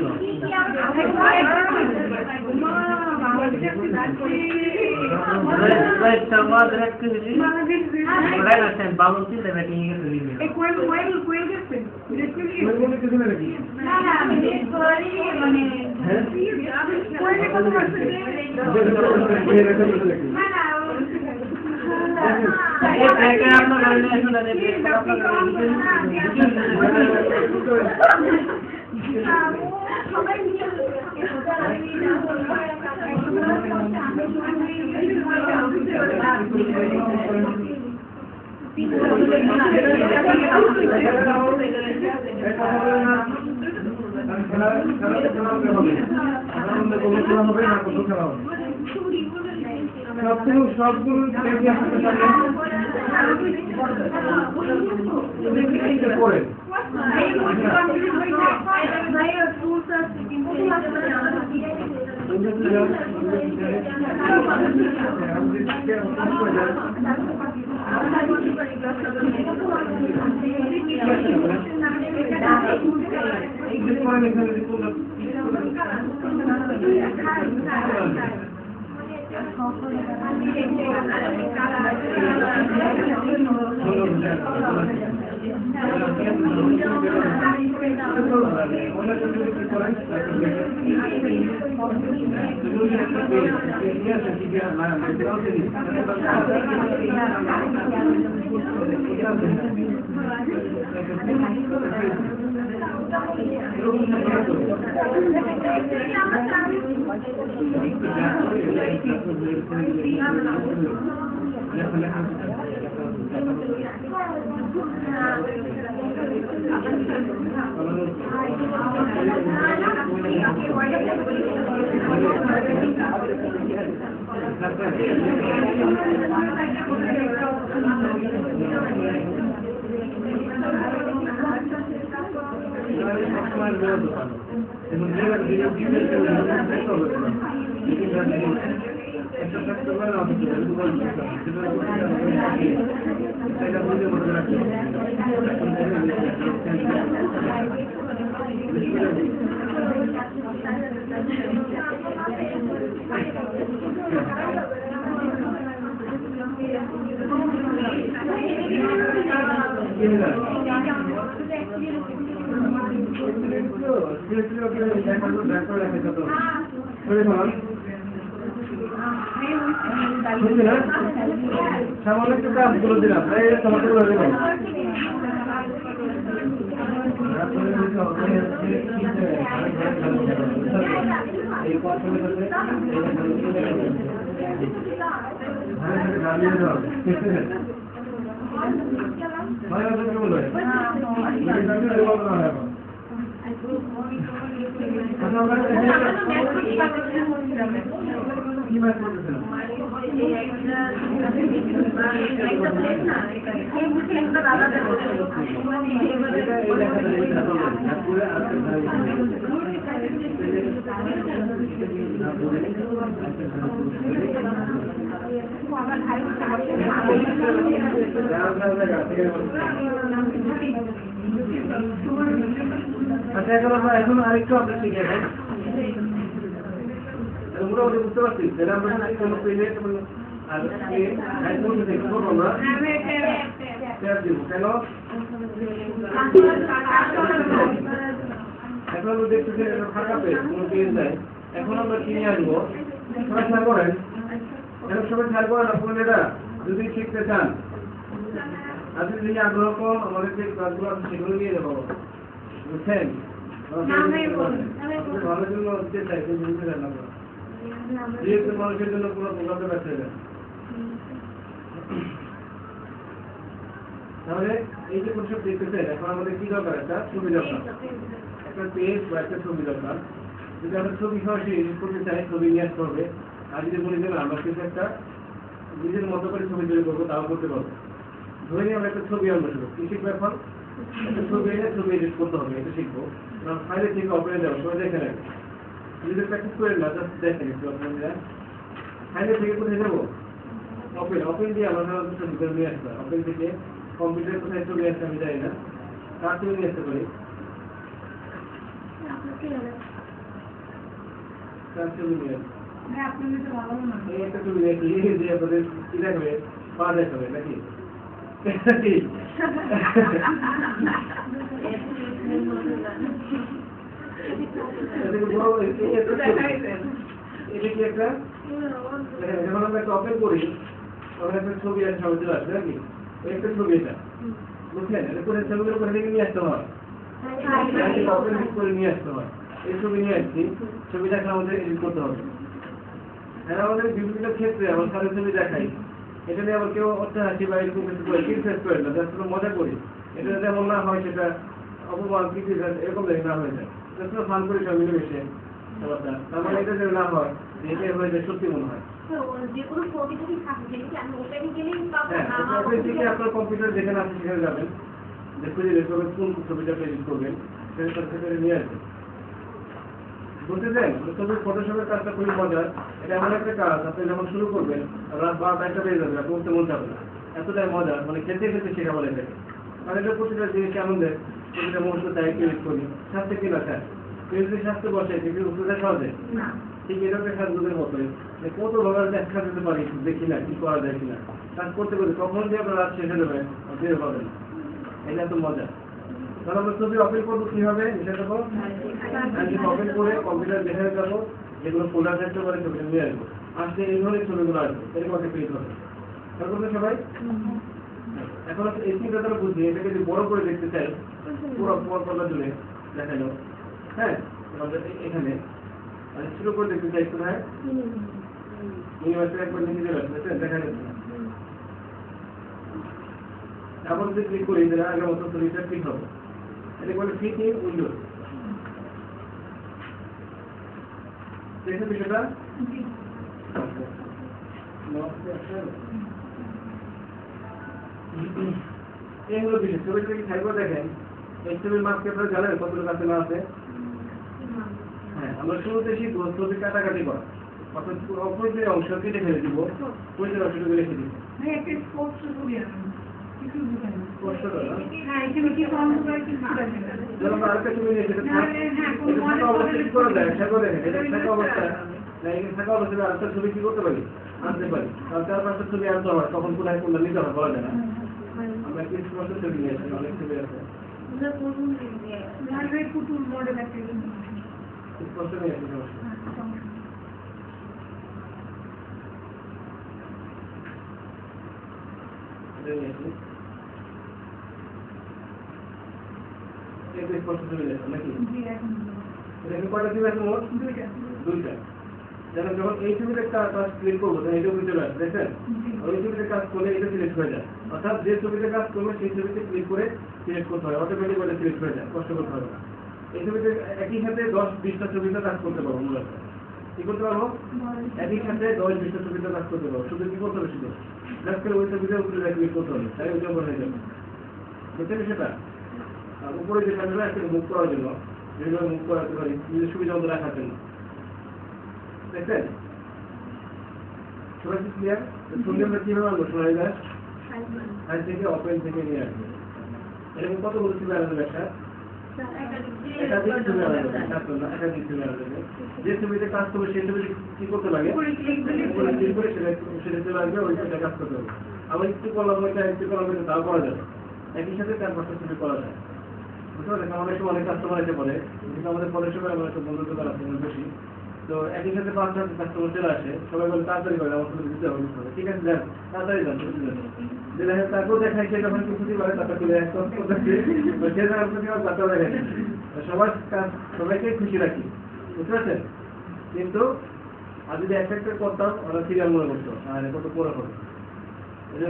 A: সবগুলো সময় বেরো দোকান এবং একটা থাকতে পারে না এটা বুঝে মধ্যে রাখতে সামান্য একটু কাজগুলো দিলাম তাই তোমাকে বলে দিলাম এই কষ্টের সাথে কি মাছ করতেছিলাম আচ্ছা এখন আরেকটু আপনি শিখে নেন মোটামুটি বুঝতে পারছি যেটা আমরা কোনো পেলে আর দেখবো আমরা দিব কেন এখন আমরা দেখতেছি ফাঁকা পেয়ে কোনো পেয়ে যায় এখন আমরা কিনে আসবো সবাই খেয়াল করেন এখন সবাই খেয়াল করেন আপনার এটা যদি শিখতে চান আপনি যদি আগ্রহ কম আমাদের যে কাজগুলো আছে সেগুলো নিয়ে যাবো বুঝছেন ভালোর জন্য হচ্ছে চাই কিন্তু বুঝতে চান আমরা যেহেতু মানুষের জন্য পুরো প্রোগ্রামটা ব্যস্ত হয়ে যায় তাহলে এই যে কোন সব দেখতেছেন এখন আমাদের কি দরকার একটা ছবি দরকার একটা পেজ বা একটা ছবি দরকার যদি আমরা ছবি সরাসরি এডিট করতে চাই ছবি নিয়ে আসতে হবে আর যদি বলি যে আমরা কিছু একটা নিজের মতো করে ছবি তৈরি করবো তাও করতে পারবো ধরে নিয়ে আমরা একটা ছবি আনবো শুধু কি শিখবো এখন একটা ছবি এনে ছবি এডিট করতে হবে এটা শিখবো ফাইলে থেকে অপরে যাবো সবাই দেখে নেবে যদি প্র্যাকটিস করেন না জাস্ট দেখেন একটু আপনারা ফাইলে থেকে কোথায় যাবো ওপেন দিয়ে আমরা সাধারণত ছবি করে নিয়ে আসতে ওপেন থেকে কম্পিউটার কোথায় ছবি আসতে আমি জানি না কার ছবি নিয়ে আসতে পারি কার ছবি নিয়ে আসতে এই একটা ছবি নিয়ে যে আপনাদের কি দেখাবে পা দেখাবে নাকি এটা কি একটা যখন আমরা একটা ওপেন করি তখন একটা ছবি আছে সবাই চলে আসবে নাকি একটা ছবি এটা বুঝলেন এটা করে ছবিগুলো করে থেকে নিয়ে আসতে হয় ওপেন করে নিয়ে আসতে হয় এই ছবি নিয়ে আসছি ছবি দেখা আমাদের এডিট করতে হবে হ্যাঁ আমাদের বিভিন্ন ক্ষেত্রে আমার সাথে ছবি দেখাই এটা নিয়ে আবার কেউ অর্থাৎ বা এরকম কিছু করে ক্রিটিসাইজ করে না জাস্ট মজা করি এটা যেমন না হয় সেটা অপমান ক্রিটিসাইজ এরকম দেখে না হয়ে যায় জাস্ট ফান করি সব মিলেমিশে ব্যাপারটা তার মানে এটা যেন না হয় এটা হয়ে যায় সত্যি মনে হয় হ্যাঁ আপনার কম্পিউটার যেখানে আপনি সেখানে যাবেন যে খুঁজে বের করবেন কোন ছবিটা এডিট করবেন সেটা থেকে নিয়ে আসবেন বুঝতেছেন ছবি ফটোশপের কাজটা খুবই মজার এটা এমন একটা কাজ আপনি যখন শুরু করবেন রাত 12টা বেজে যাবে আপনি উঠতে মন চাবে না এতটাই মজা মানে খেতে খেতে শেখা বলে এটাকে মানে এটা প্রতিটা জিনিস আনন্দের প্রতিটা মুহূর্ত তাই ক্রিয়েট করি স্বাস্থ্য কি না খায় কেউ যদি স্বাস্থ্য বসে কেউ উঠতে দেখা হবে ঠিক এরকম একটা দুধের মতোই কত ভাবে দেখা যেতে পারি দেখি না কি করা যায় কিনা কাজ করতে করতে কখন যে আপনার রাত শেষে দেবেন বের পাবেন এটা তো মজা তাহলে আমরা ছবি ওপেন করবো কিভাবে এটা দেবো ওপেন করে কম্পিউটার দেখে যাবো যেগুলো ফোল্ডার থাকতে পারে ছবিটা নিয়ে আসবো আসলে এই ধরনের ছবিগুলো আসবে এরকম একটা পেজ হবে তারপর সবাই এখন এই চিন্তা তারা বুঝি এটাকে যদি বড় করে দেখতে চাই পুরো পর্দা জুড়ে দেখালো হ্যাঁ এখানে ছোট করে দেখতে চাই কোথায় ইউনিভার্সিটি একবার নিচে চলে আসবে দেখা যাচ্ছে এখন যদি ক্লিক করি তাহলে আগের মতো ছবিটা ঠিক হবে এটা বলে ফিট ইন উইন্ডোজ দেখে বিষয়টা এই হলো বিষয় ছবিটা কি থাকবে দেখেন এই ছবির মাপকে আপনারা জানেন কতটুকু আছে না আছে? হ্যাঁ, আমরা শুরুতে শিখবো ছবি কাটাকাটি করা, অর্থাৎ অপ্রয়োজনীয় অংশ কেটে ফেলে দিব, প্রয়োজনীয় অংশটুকু রেখে দিব।
B: ভাই একটা স্পষ্ট ছবি আনুন, কিছু বুঝেন না।
A: স্পষ্ট করা।
B: হ্যাঁ, এখানে কি অন্ধকার কিছু বুঝেন না।
A: যেমন আমরা আরেকটা ছবি নিয়ে সেটা
B: হ্যাঁ, হ্যাঁ, কোনো
A: এটা
B: মনে
A: থাকা অবস্থায় কি করা যায়? সেটা করে দেখেন, এটা
B: করে
A: থাকা অবস্থায় না, এখানে থাকা অবস্থায় আরেকটা ছবি কি করতে পারি? আনতে পারি। কারণ 4-5টা ছবি আনতে হয়, তখন কোথায় কোনটা নিতে হয় বলা যায় না। আমরা কি স্পষ্ট ছবি নিয়েছি, অনেক ছবি আছে।
B: ভাই পুতুল মডেল একটা
A: স্পষ্ট নিয়েছি সমস্যা। এটা নিয়েছি। এটা স্পষ্ট ছবি নিয়েছি নাকি?
B: জি এখন
A: এটা কি কয়টা ছবি আছে মোট?
B: দুইটা।
A: দুইটা। যেন যখন এই ছবিতে কাজ ক্লিক করবো তখন এইটা উঠে চলে আসবে, দেখছেন? ওই ছবিতে কাজ করলে এটা সিলেক্ট হয়ে যায়। অর্থাৎ যে ছবিতে কাজ করবে সেই ছবিতে ক্লিক করে সিলেক্ট করতে হয়, অটোমেটিক ওটা সিলেক্ট হয়ে যায়, কষ্ট করতে হবে না। এই ছবিতে একই সাথে 10-20টা ছবিতে কাজ করতে পারবো মূলত। কি করতে পারবো? একই সাথে 10-20টা ছবিতে কাজ করতে পারবো। শুধু কি করতে হবে? শুধু জাস্ট করে ওই ছবিতে উপরে ক্লিক করতে হবে, তাই ওইটা উপর হয়ে যাবে। বুঝছেন সেটা? আর উপরে যে ক্যামেরা আছে মুভ করার জন্য, যেভাবে মুভ করাতে পারি নিজের সুবিধা মতো রাখার জন্য, দেখছেন? সবাই কি ক্লিয়ার? ছবি আমরা কিভাবে আনবো? শোনা যায় সাইড থেকে ওপেন থেকে নিয়ে আসবো। এরকম কতগুলো ছবি আনবে একটা? একাধিক ছবি আনা যাবে, একাধিক ছবি আনা যাবে। যে ছবিতে কাজ করবে সেই ছবিতে কি করতে লাগে? উপরে ক্লিক করে সেটা চলে আসবে, ওই ছবিটা কাজ করতে হবে। আবার একটু করলাম ওইটা, একটু করলাম ওইটা, তাও করা যাবে। একই সাথে 4-5টা ছবি করা যায়। বুঝতে পারছেন? আমাদের সময় অনেক কাস্টমার এসে পড়ে, কিন্তু আমাদের পরের সময় আমার একটা বন্ধুত্ব করা আছে বেশি। তো একই সাথে 5-6 কাস্টমার চলে আসে, সবাই বলে তাড়াতাড়ি করে আমার সাথে দিতে হবে। ঠিক আছে যান, তাড়াতাড়ি যান, দিলে তারপর দেখায় সে যখন কিছুটি করে তারপর চলে আসতে সে যাওয়ার প্রতি আমার বাচ্চা দেখে সবাইকে খুশি রাখি, বুঝতে পারছেন? কিন্তু আর যদি একটা করতাম ওরা সিরিয়াল মনে করতো আর কত পরে হবে।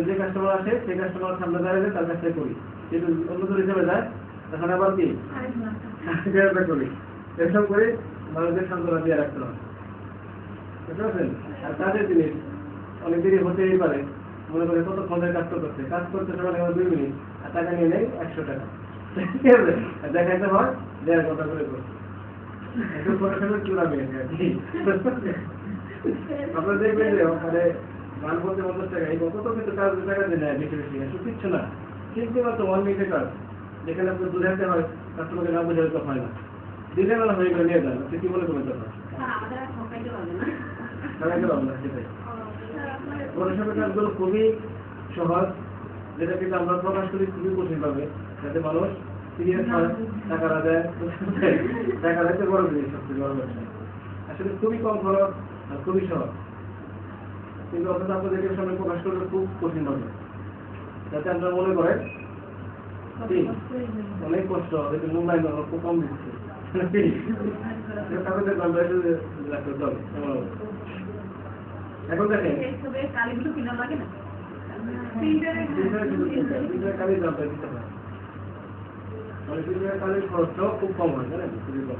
A: যে কাস্টমার আসে সেই কাস্টমার সামনে দাঁড়িয়ে তার কাছ থেকে করি, কিন্তু অন্য দূর হিসেবে যায় তখন আবার কি করি, এসব করে মানুষদের সান্ত্বনা দিয়ে রাখতে হবে, বুঝতে পারছেন? আর কাজের জিনিস অনেক দেরি হতেই পারে, মনে করে কত ঘন্টায় কাজ করতে সবাই 2 মিনিট, আর টাকা নিয়ে নেই 100 টাকা, ঠিক আছে? আর দেখাইতে হয় 1.5 ঘন্টা করে করতে, একটু করে চূড়া মেয়ে আপনারা দেখবেন যে মানে গান বলতে 50 টাকা, এই কত কিন্তু কাজ টাকা দিয়ে নেয় বেশি বেশি, এসব কিচ্ছু না, কিন্তু মাত্র 1 মিনিটের কাজ, যেখানে আপনি বুঝাইতে হয় কাস্টমারকে না বুঝাইতে হয় না, দিনের বেলা হয়ে গেলে নিয়ে যান, আপনি কি বলে করবেন তখন? সেটাই পরিষেবা কাজগুলো খুবই সহজ, যেটা কিন্তু আমরা প্রকাশ করি খুবই কঠিন ভাবে, যাতে মানুষ সিরিয়াস হয়, টাকা দেয়, টাকা রাখতে বড় জিনিস, সবচেয়ে বড় ব্যবসা আসলে খুবই কম খরচ আর খুবই সহজ, কিন্তু অথচ আপনাদেরকে সামনে প্রকাশ করলে খুব কঠিন হবে, যাতে আমরা মনে করেন অনেক কষ্ট, মূল্যায়ন খুব কম দিচ্ছে, এখন দেখেন কালির দামটা দিতে হয়, মানে কালির খরচটাও খুব কম হয়, জানেন? খুবই কম।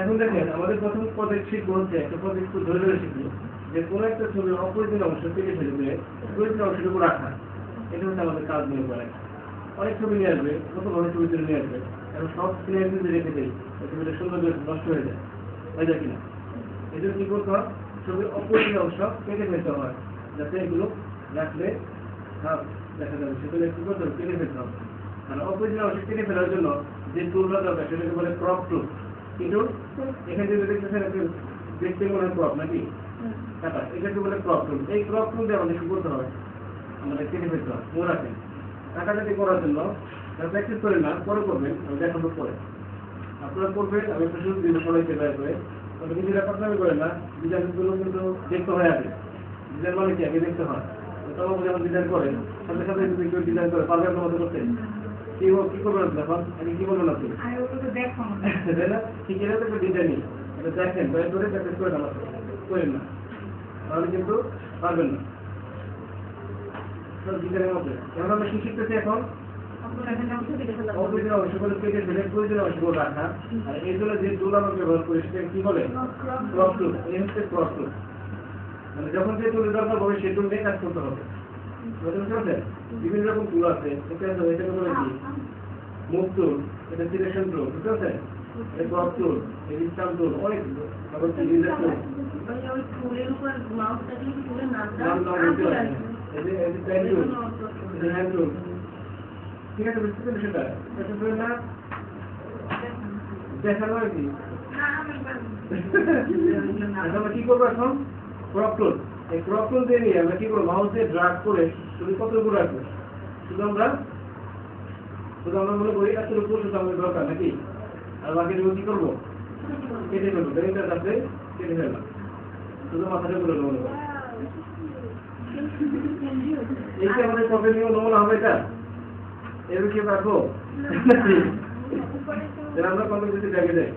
A: এখন দেখেন আমাদের প্রথম প্রজেক্ট শিখবো হচ্ছে, একটা প্রজেক্ট ধরে ধরে শিখবো যে কোনো একটা ছবির অপ্রয়োজনীয় অংশ কেটে ফেলে দিয়ে প্রয়োজনীয় অংশটুকু রাখা, এটা হচ্ছে আমাদের কাজ নিয়ে করে। অনেক ছবি নিয়ে আসবে, কতভাবে ছবি তুলে নিয়ে আসবে, এখন সব সিনেমা যদি রেখে দেয় ছবিটা সুন্দর নষ্ট হয়ে যায়, তাই যায় কিনা? এই জন্য কি করতে হয়, ছবির অপ্রয়োজনীয় অংশ কেটে ফেলতে হয়, যাতে এগুলো রাখলে দেখা যাবে, সেগুলো কি করতে হবে, কেটে ফেলতে হবে। আর অপ্রয়োজনীয় অংশ কেটে ফেলার জন্য যে টুলটা দরকার সেটাকে বলে ক্রপ টুল। কিন্তু এখানে যদি দেখতেছেন দেখতে মনে হয় ক্রপ নাকি কাটা, এটাকে বলে ক্রপ টুল। এই ক্রপ টুল দিয়ে আমাদের কি করতে হয়, আমাদের কেটে ফেলতে হয়, মনে রাখেন। কাটাকাটি করার জন্য প্র্যাকটিস করে না, পরে করবেন, আমি দেখাবো পরে, আপনারা করবেন, আমি একটা সুযোগ দিব সবাইকে দয়া করে, তবে নিজেরা পাঠামি করেন না, ডিজাইনগুলো কিন্তু দেখতে হয় আগে, ডিজাইন মানে কি আগে দেখতে হয়, তখন যখন ডিজাইন করেন সাথে সাথে যদি কেউ ডিজাইন করে পারবে আপনার মতো করতে, কি করবেন আপনি এখন, আমি কি বলবেন আপনি, তাই না? ঠিক এরকম একটা ডিজাইনই এটা দেখেন, দয়া করে প্র্যাকটিস করেন, আমার করেন না, তাহলে কিন্তু পারবেন না ডিজাইনের মধ্যে। এখন আমরা কি শিখতেছি, এখন অপ্রয়োজনীয় অংশগুলো কেটে ফেলে প্রয়োজনীয় অংশগুলো রাখা, আর এই জন্য যে টুল আমরা ব্যবহার করি সেটা কি বলে ক্রপ টুল। এই হচ্ছে ক্রপ টুল, মানে যখন যে টুলের দরকার হবে সেই টুল দিয়ে কাজ করতে হবে, বুঝতে পারছেন? বিভিন্ন রকম টুল আছে, এটা বলে কি মুভ টুল, এটা সিলেকশন টুল, বুঝতে পারছেন? এটা ক্রপ টুল, এটা স্টাম্প টুল, অনেক তারপর ইরেজার টুল,
C: মানে ওই ফুলের উপর মাউস থাকলে কি ফুলের নামটা
A: নাম বলতে পারছেন, এই যে পেন টুল, এই হ্যান্ড টুল, ঠিক আছে? বুঝতে পারছেন সেটা? এটা তো না দেখানো আর কি। আমরা কি করবো এখন? ক্রপ টুল, এই ক্রপ টুল দিয়ে নিয়ে আমরা কি করবো? মাউস দিয়ে ড্রাগ করে তুমি কতটুকু রাখবো? শুধু আমরা মনে করি এতটুকু শুধু আমাদের দরকার নাকি? আর বাকিটুকু কি করবো? কেটে ফেলবো, ব্রেনটার কাছে কেটে ফেললাম, শুধু মাথাটা করে মনে করো। এই যে আমাদের কপের নিয়ম নমুনা হবে এটা, এর কি রাখবো? আমরা কপের যদি জায়গায় যাই,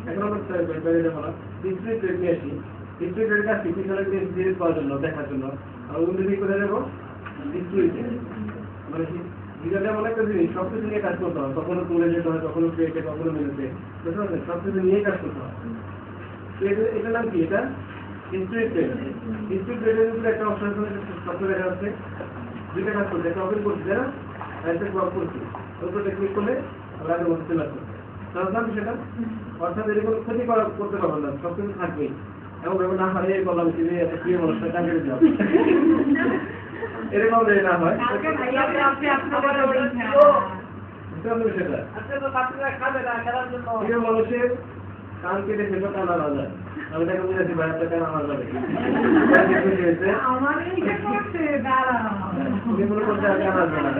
A: এখন আমরা বাইরে যাবো না, হিস্ট্রি ট্রেড নিয়ে আসি। হিস্ট্রি ট্রেড কাছে পিছনের যে সিরিজ পাওয়ার জন্য, দেখার জন্য, আর ওগুলো দিয়ে কোথায় যাবো? হিস্ট্রিতে। মানে বিজ্ঞানে এমন একটা জিনিস, সবকিছু নিয়ে কাজ করতে হয়, কখনো তুলে যেতে হয়, কখনো ক্রিয়েটে, কখনো মেনেছে, বুঝতে পারছেন? সবকিছু নিয়ে কাজ করতে হয়। এটার নাম কি? এটা হিস্ট্রি ট্রেড। হিস্ট্রি ট্রেডের উপরে একটা অপশন শব্দ দেখা যাচ্ছে, দুইটা কাজ করছে, একটা ওপেন করছি, তাই না? আর একটা ক্রপ করছি, ওপরে ক্লিক করলে আমরা আগের মধ্যে চলে আসছে। জানতাম সেটা? অর্থাৎ এরকম ক্ষতি করতে পারবেন না, সবকিছু থাকবেই। এমন ব্যাপার না হয় বললাম কি যে এত প্রিয় মানুষটা টাকা দিতে হবে, এরকম যদি না হয় সেটা প্রিয় মানুষের কান কেটে ফেলো, কান আনা যায়। আমি তাকে বুঝেছি ভাই আপনার কান আনা যাবে, মনে করছে আর কান আসবে না,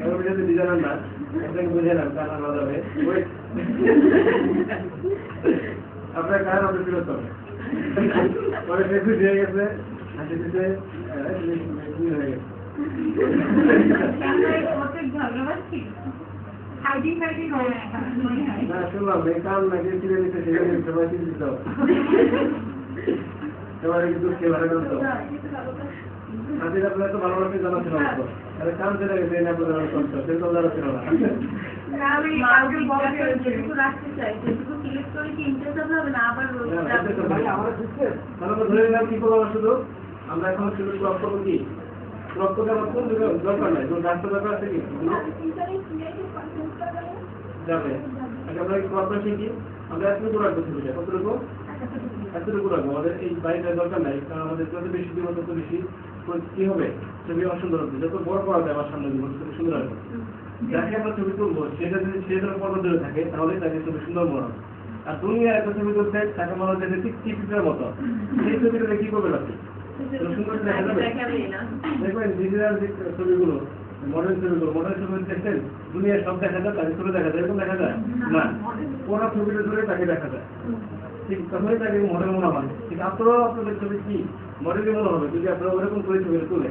A: আমি বুঝেছি ডিজাইনার না, আপনাকে বুঝে না কান আনা যাবে, আপনার কান আপনি ফেরত হবে। পরে সে খুশি হয়ে গেছে, হাসি দিতে হয়ে গেছে। না শুনলাম এই কান নাকি ছিঁড়ে নিতে, সেখানে সবাই চিন্তিত, সবাই দুধ খেয়ে ভালো করতো। হাসির আপনার তো ভালোবাসে জানা ছিল না, তাহলে কান চলে গেছে এই না প্রধান করতো, সেরকম জানা ছিল না।
C: রাখতে চাই সেটুকু সিলেক্ট করে কি ইন্টারেস্ট হবে না আবার
A: ধরে নিলাম কি করবো? শুধু আমরা এখন শুধু ক্রপ করবো কি? ক্রপ করতে আমার কোন দরকার নাই, কোন রাস্তা দরকার আছে কি যাবে? আমরা ক্রপটা শিখি, আমরা এতটুকু রাখবো, ছবিটা কতটুকু? এতটুকু রাখবো। আমাদের এই বাড়িটার দরকার নাই, কারণ আমাদের যত বেশি দিব তত বেশি কি হবে? ছবি অসুন্দর হবে। যত বড় করা যায় আমার সামনে দিব ছবি সুন্দর হবে। যাকে আমরা ছবি তুলবো সেটা যদি সে ধরো পর্ব ধরে থাকে, তাহলে তাকে ছবি সুন্দর মনে হবে। আর দুনিয়া একটা ছবি তুলতে তাকে মনে হচ্ছে ঠিক টিকিটের মতো, সেই ছবিটা কি করবে আপনি? সুন্দর দেখা যাবে? দেখবেন ডিজিটাল যে ছবিগুলো, মডেল ছবি দেখছেন, দুনিয়ার সব দেখা যায়, তাকে ছবি দেখা যায়, এরকম দেখা যায় না। ওরা ছবিটা ধরে তাকে দেখা যায়, ঠিক তখনই তাকে মডেল মনে হয়। ঠিক আপনারাও আপনাদের ছবি কি মডেলই মনে হবে যদি আপনারা ওরকম করে ছবি তুলে,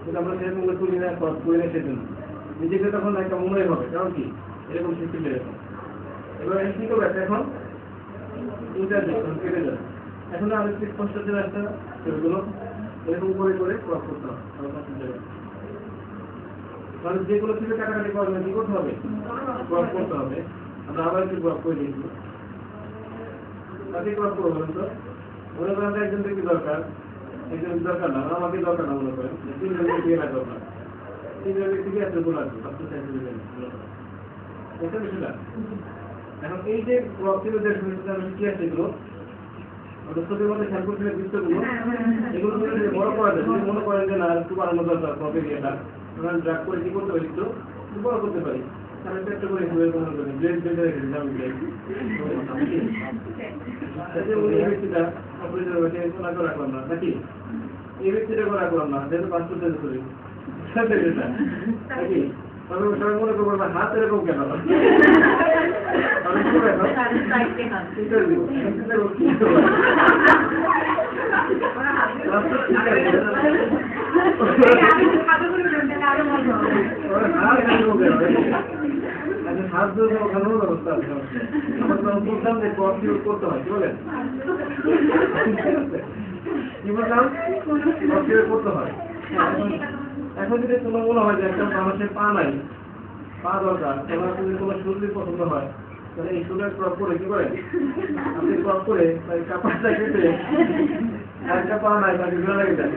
A: কিন্তু আমরা সেরকম তুলি না, করি না, সেজন্য নিজেকে তখন একটা মনে হবে। কারণ কি এরকম সিস্টেম এরকম। এবার কি করবে? এখন কেটে যাবে। এখন আরেকটি স্পষ্ট চলে আসতে ছবিগুলো এরকম করে করে ক্রপ করতে হবে। মানে যেগুলো থেকে কাটাকাটি করবে কি করতে হবে? ক্রপ করতে হবে। আমরা আবার একটু ক্রপ করে দিয়েছি, তাকে ক্রপ করবো। বলেন তো, মনে করেন একজন ব্যক্তি দরকার, একজন দরকার না, আমাকে দরকার না, মনে করেন তিনজন ব্যক্তি না দরকার, তিনজন ব্যক্তিকে এতটুকু লাগবে, সেটা। এখন এই যে ক্রপ ছিল যে কি আছে এগুলো ছবির মধ্যে খেয়াল করছিলেন বৃত্তগুলো, এগুলো বড় করা যায়। যদি মনে করেন যে না একটু বাড়ানো দরকার ক্রপের ইয়েটা, ড্রাগ করে কি করতে পারি? একটু বড় করতে পারি। আমি একটা করে মনে করি ব্লেড বেঁধে রেখেছি, আমি এই ব্যক্তিটা অপরিচয় রাখলাম না নাকি, এই ব্যক্তিটাকে রাখলাম না, যেহেতু পাঁচ করতে করি নাকি, তবে সবাই মনে করবো না হাত এরকম কেন? হাত ধরে ওখানেও ব্যবস্থা আছে, বলতাম যে কম্পিউট করতে হয়, কি বলেন? কি বললাম? কম্পিউট করতে হয়। এখন যদি তোমার মনে হয় যে একটা মানুষের পা নাই, পা দরকার, তোমার যদি কোনো সুযোগ পছন্দ হয়, তাহলে এই সুযোগ ক্রপ করে কি করেন? আপনি ক্রপ করে কাপড়টা কেটে একটা পা নাই তাকে ঘোরা লাগে যায়,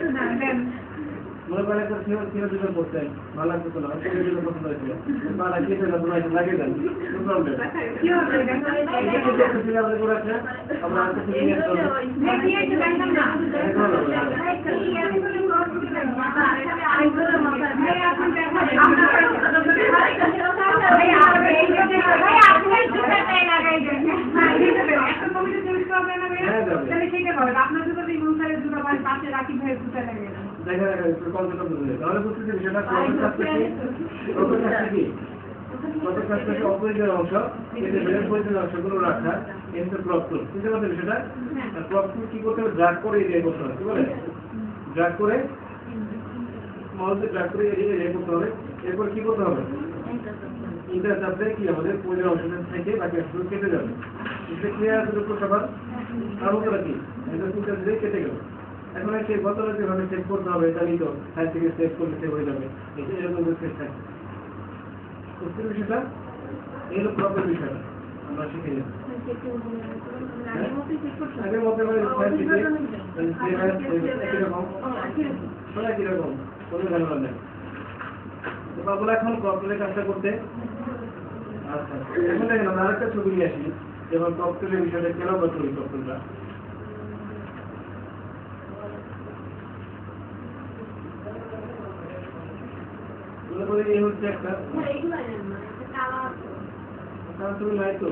A: মনে করেন একটা সিনেমা করতেন ভালো লাগতো না সিনেমা পছন্দ হয়েছিল বাড়া কেটে না তোমার লাগিয়ে দেন প্রবলেম
B: কি হবে
A: সিনেমা করে আছে আমরা একটা সিনেমা করব
B: দেখি একটু দেখেন না আপনার জুতো ইমনসারের জুতো পাশে রাখি ভাই জুতা লাগিয়ে দেন
A: দেখা কনসেপ্ট বুঝলে তাহলে বুঝতে সেটা কত কাজ থেকে অপ্রয়োজনীয় অংশ এতে বেড়ে প্রয়োজনীয় অংশগুলো রাখা এতে ক্রপ টুল বুঝতে পারছেন সেটা ক্রপ টুল কি করতে হবে ড্রাগ করে এরিয়া করতে হবে কি বলে ড্রাগ করে মাউসে ড্রাগ করে এরিয়া করতে হবে এরপর কি করতে হবে ইন্টার চাপলে কি আমাদের প্রয়োজনীয় অংশ থেকে বাকি অংশগুলো কেটে যাবে এটা ক্লিয়ার আছে দুটো সবার আর মতো কি এটা চিন্তা দিলে কেটে গেল এখন সেই বোতলে যেভাবে সেভ করতে হবে জানি তো সাইড থেকে সেভ করলে সেভ হয়ে যাবে এটা এরকম সেভ থাকে বুঝতে বিষয়টা এই হলো প্রবলেম বিষয়টা আমরা শিখে যাবো আগের মতো সাইড থেকে কিরকম সবাই কিরকম কোনো ঝামেলা নেই তো বাবুলা এখন ককটেলের কাজটা করতে আচ্ছা এখন দেখেন আমরা আরেকটা ছবি নিয়ে আসি যেমন ককটেলের বিষয়টা কেন করতে হবে ককটেলটা এই হচ্ছে একটা তুমি নাই তো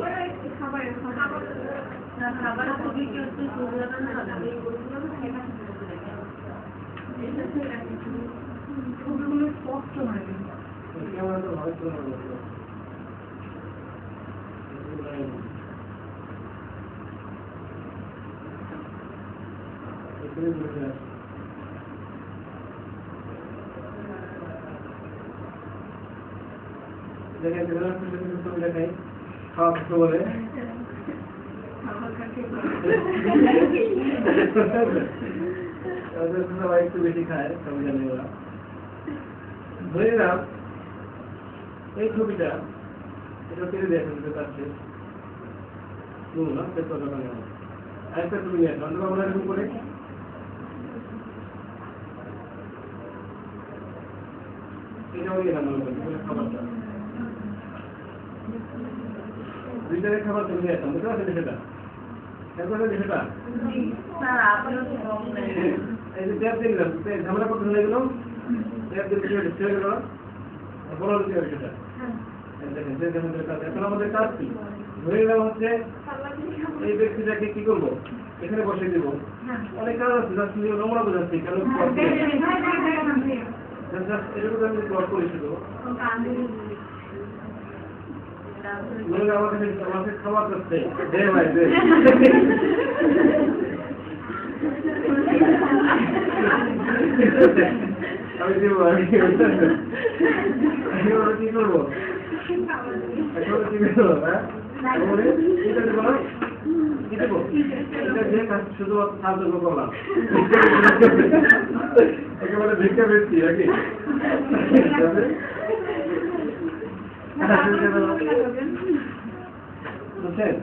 B: ছবিগুলো স্পষ্ট হয়
A: দেখেন ছবি দেখাই খাওয়া করতে বলে সবাই একটু বেশি খায় সবাই জানি ওরা ধরে নিলাম এই ছবিটা এটা কেটে দেখেন কাছে না আরেকটা ছবি নিয়ে আসলাম আমরা এরকম করে এটাও নিয়ে রান্না করবেন খাবারটা দুইটারে খাবার তুমি নিয়ে আসলাম বুঝতে পারছেন সেটা সেটা এই যে ট্যাপ দিয়ে দিলাম ঝামেলা করতে হয়ে গেল ট্যাপ দিয়ে ছেড়ে গেল বলো সেটা দেখেন এখন আমাদের কাজ কি ধরে নিলাম হচ্ছে এই ব্যক্তিটাকে কি করবো এখানে বসে দিব অনেক কাজ আছে জাস্ট নমুনা বোঝাচ্ছি কেন এটুকু আমি ক্লক করে শুধু আমাকে খাবার করছে দে ভাই দে আমি দিব কি করবো এখন কি করবো হ্যাঁ শুধু সাহায্য করলাম একেবারে ভিক্ষা পেয়েছি নাকি বুঝছেন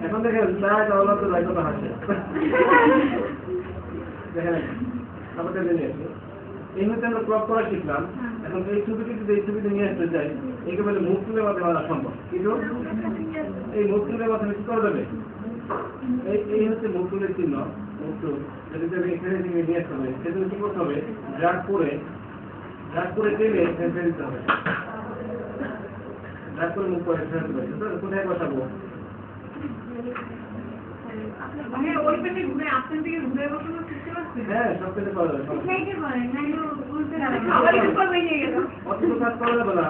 A: এখন দেখেন কথা হাসে দেখেন আমাদের এই মধ্যে আমরা ক্রপ করা শিখলাম এখন এই ছবিটি যদি এই ছবিতে নিয়ে আসতে চাই একেবারে মুখ তুলে মাধ্যমে আনা সম্ভব কিন্তু এই মুখ তুলের মাধ্যমে কি করা যাবে এই হচ্ছে মুখ তুলের চিহ্ন মুখ তুল যদি এখানে নিয়ে আসতে হবে সেজন্য কি করতে হবে ড্রাগ করে টেনে ফেলতে দিতে হবে ড্রাগ করে মুখ করে ফেলতে হবে কোথায় বসাবো হ্যাঁ সব কিছু পাওয়া যাবে অত কাজ করা যাবে না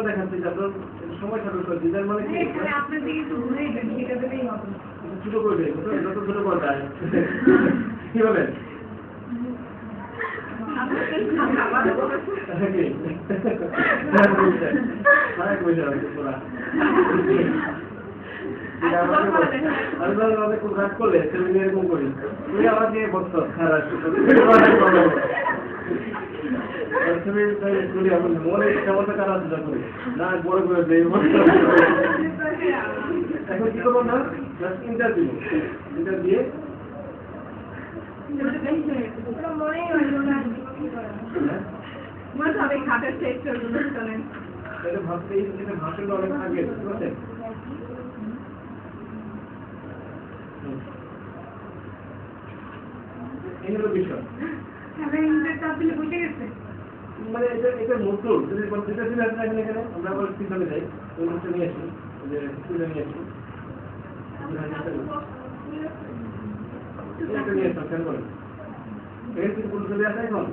A: দেখাচ্ছি সময় থাকবে ডিজাইন মানে ছোট করে দেয় যত ছোট করা যায় কি বলেন খুব রাগ করলে তুমি এরকম করি তুমি আমাকে বসত খারাপ মনে ক্ষমতা কারা করি না বড় করে দেই এখন কি করবো না জাস্ট ইন্টার দিব ইন্টার দিয়ে
B: মনেই হইল না মনে হবে খাটের শেষ চলবে চলেন
A: এটা ভাবতে এটা ভাষণটা অনেক আগে ঠিক আছে এই হলো বিষয় মানে এটা নতুন যদি যেটা ছিল এখানে আমরা আবার পিছনে যাই ওই মুহূর্তে নিয়ে আসি যে স্কুলে নিয়ে আসি এটা নিয়ে আসলাম খেয়াল করেন এর কি কোনো ছবি আছে এখন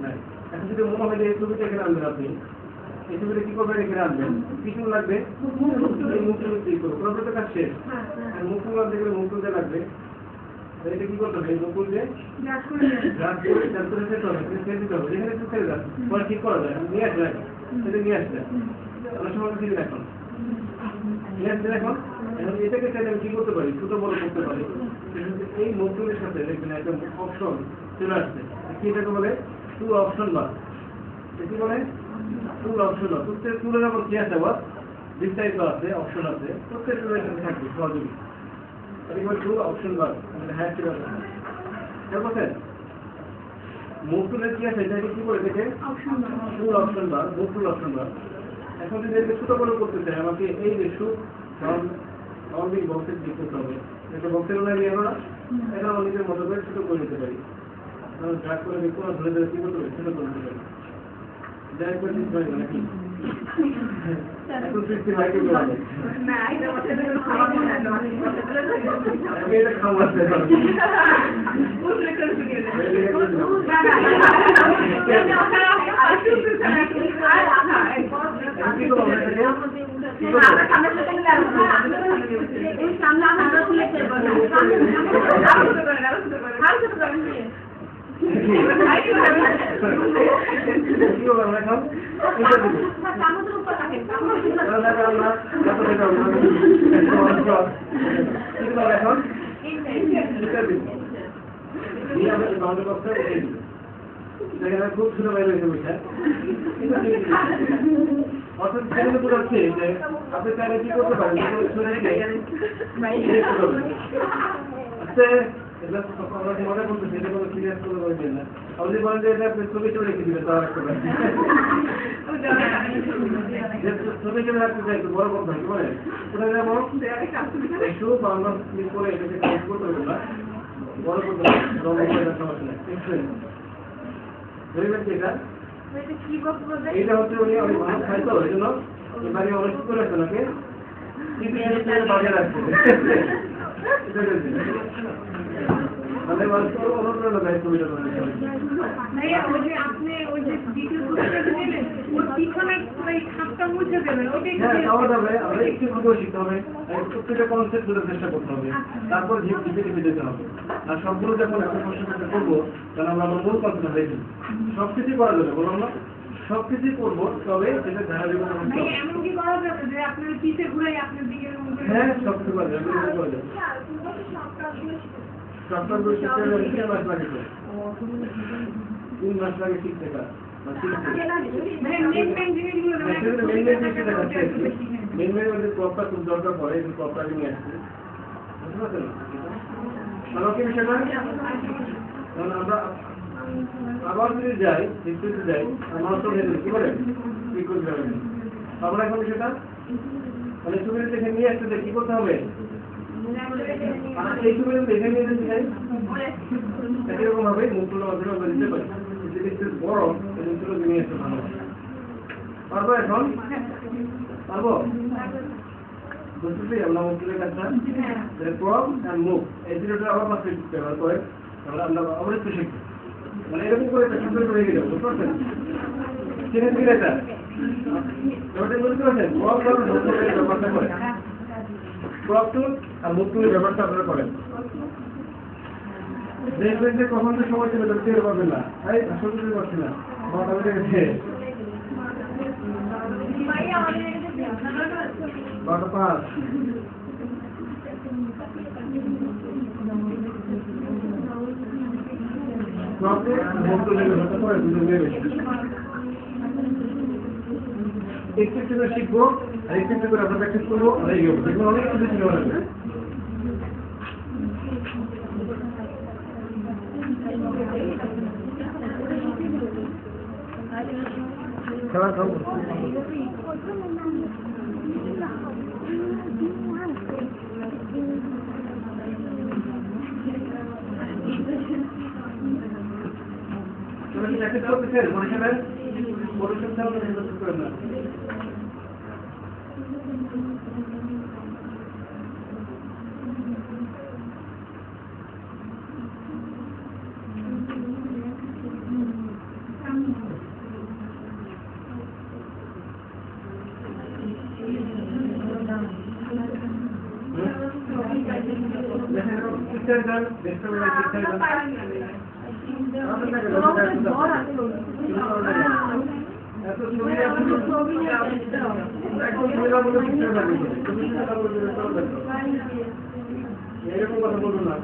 A: না এখন যদি মনে হয় যে এই ছবিটা এখানে আনবেন আপনি এই ছবিটা কি করবেন এখানে আনবেন কিছু লাগবে এই মুখটা ক্লিক করবো প্রথমত কাজ শেষ আর মুখটা দেখলে মুখটা লাগবে এটা কি করতে হবে এই মুখটা রাত করে তারপরে সেট হবে সেট দিতে হবে যেখানে একটু ছেড়ে দেন পরে ঠিক করা যায় নিয়ে আসলে এটা নিয়ে আসলে অনেক সময় ঠিক এখন নিয়ে আসলে এখন এটাকে চাইলে আমি কি করতে পারি ছোট বড় করতে পারি এই মুখগুলির সাথে এখানে একটা অপশন চলে আসছে কি এটাকে বলে টু অপশন বার কি বলে টু অপশন বার প্রত্যেক টুলের আবার কি আছে আবার বিস্তারিত আছে অপশন আছে প্রত্যেক টুলের সাথে থাকবে সহযোগী টু অপশন বার হ্যাঁ ছিল বুঝছেন মুখ টুলের কি আছে এটাকে কি বলে দেখে টু অপশন বার মুখ টুল অপশন বার এখন যদি এটাকে ছোট বড় করতে চাই আমাকে এই যে বাউন্ডিং বক্সের দিক করতে হবে একটা বক্সের ওনার নিয়ে আমরা এটা আমরা নিজের মতো করে ছোট করে নিতে পারি ড্রাগ করে দেখবো ধরে ধরে কি করতে পারি ছোট করে নিতে পারি যাই করে দিতে পারি নাকি এখন সৃষ্টি ভাই কি বলে আমি এটা খাওয়া খুব ছোট বাইরে হয়েছে বিষয় অর্থাৎ সেখানে বোঝাচ্ছে যে আপনি চাইলে কি করতে পারেন মনে করতে সেটা কোনো সিরিয়াস কোনো বলবেন না আপনি বলেন যে এটা আপনি ছবি চলে রেখে দিবেন তাও রাখতে পারেন ছবি চলে রাখতে চাই একটু বড় করতে হয় কি বলে কোথায় যাবো একটু বাংলা ক্লিক করে এটাকে কাজ করতে হবে না বড় করতে হবে সমস্যা নেই ধরবেন কি এটা এইটা হচ্ছে উনি অনেক ভালো খাই তো এই জন্য এবারে অনেক কি করে আছে নাকি বাজে রাখছে মানে অনুপ্রেরণা দেয় ছবিটা
B: আপনি ওই যে দ্বিতীয় ছবিটা দিলেন ওর পিছনে ওই খাপটা মুছে দেবেন
A: হ্যাঁ খাওয়া যাবে আমরা একটু ভাবেও শিখতে হবে প্রত্যেকটা কনসেপ্ট বোঝার চেষ্টা করতে হবে তারপর ঝিপে যেতে হবে আর সবগুলো যখন একটা প্রশ্ন করবো তাহলে আমরা আমার মূল কথা হয়েছি সবকিছু করা যাবে বললাম না সবকিছু করবো তবে সেটা ধারা দেবো
B: এমন কি করা যাবে যে আপনার পিছে ঘুরাই আপনার দিকে
A: হ্যাঁ সবকিছু করা যাবে সপ্তাহগুলো শিখতে হলে 3 মাস লাগে 3 মাস লাগে শিখতে কাজ মেন প্রপার খুব দরকার পড়ে এই প্রপার নিয়ে আসছে বুঝতে পারছেন ভালো কি বিষয়টা কারণ আমরা আবার যদি যাই হিস্ট্রিতে যাই আমার তো কি বলে কি করতে হবে আমরা এখন সেটা মানে ছবি দেখে নিয়ে আসতে কি করতে হবে এই ছবি দেখে নিয়ে যেতে চাই এরকম ভাবে মুখগুলো মাধ্যমে আমরা দিতে পারি বড় এই জিনিসগুলো নিয়ে আসতে ভালো পারবো এখন পারবো বুঝতেছি আমরা মুখগুলোর কাজটা প্রম অ্যান্ড মুখ এই দুটোটা আবার মাত্র ব্যবহার করে তাহলে আমরা আবার একটু শিখবো মানে এরকম করে একটা সুন্দর করে গেলে বুঝতে পারছেন চিনে কি এটা ব্যাপারটা বুঝতে পারছেন প্রম আর মুখগুলোর ব্যাপারটা করে প্রম টুল আর মুখগুলোর ব্যাপারটা আপনারা করেন দেখবেন যে কখন তো সময় ছিল দেখতে পারবেন না তাই আসলে বুঝতে পারছি না বারোটা বেজে গেছে 12:05 প্রবলেম বলতে গেলে হতে পারে দুটো বেশি একটু একটু করে শিখবো আর একটু একটু করে আমরা প্র্যাকটিস করবো আর এই হবে যেগুলো অনেক কিছু ছিল না খেলা খাবো প্র্যাকটিস করতেছেন পরিসরে পরিসর করেন না এরকম কথা বলুন না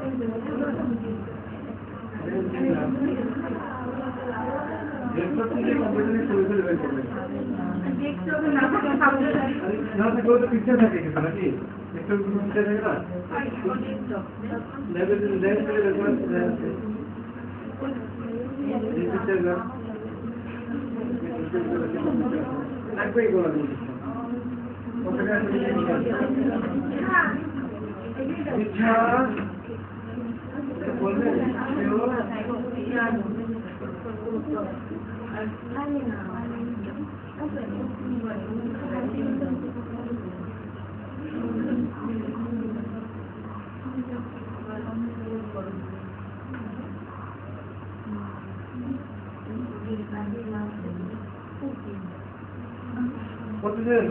A: পিকচার থাকে কিন্তু নাকি একটু পিকচার থাকে না লাগবেই বলা ইচ্ছা বলবেন করতেছেন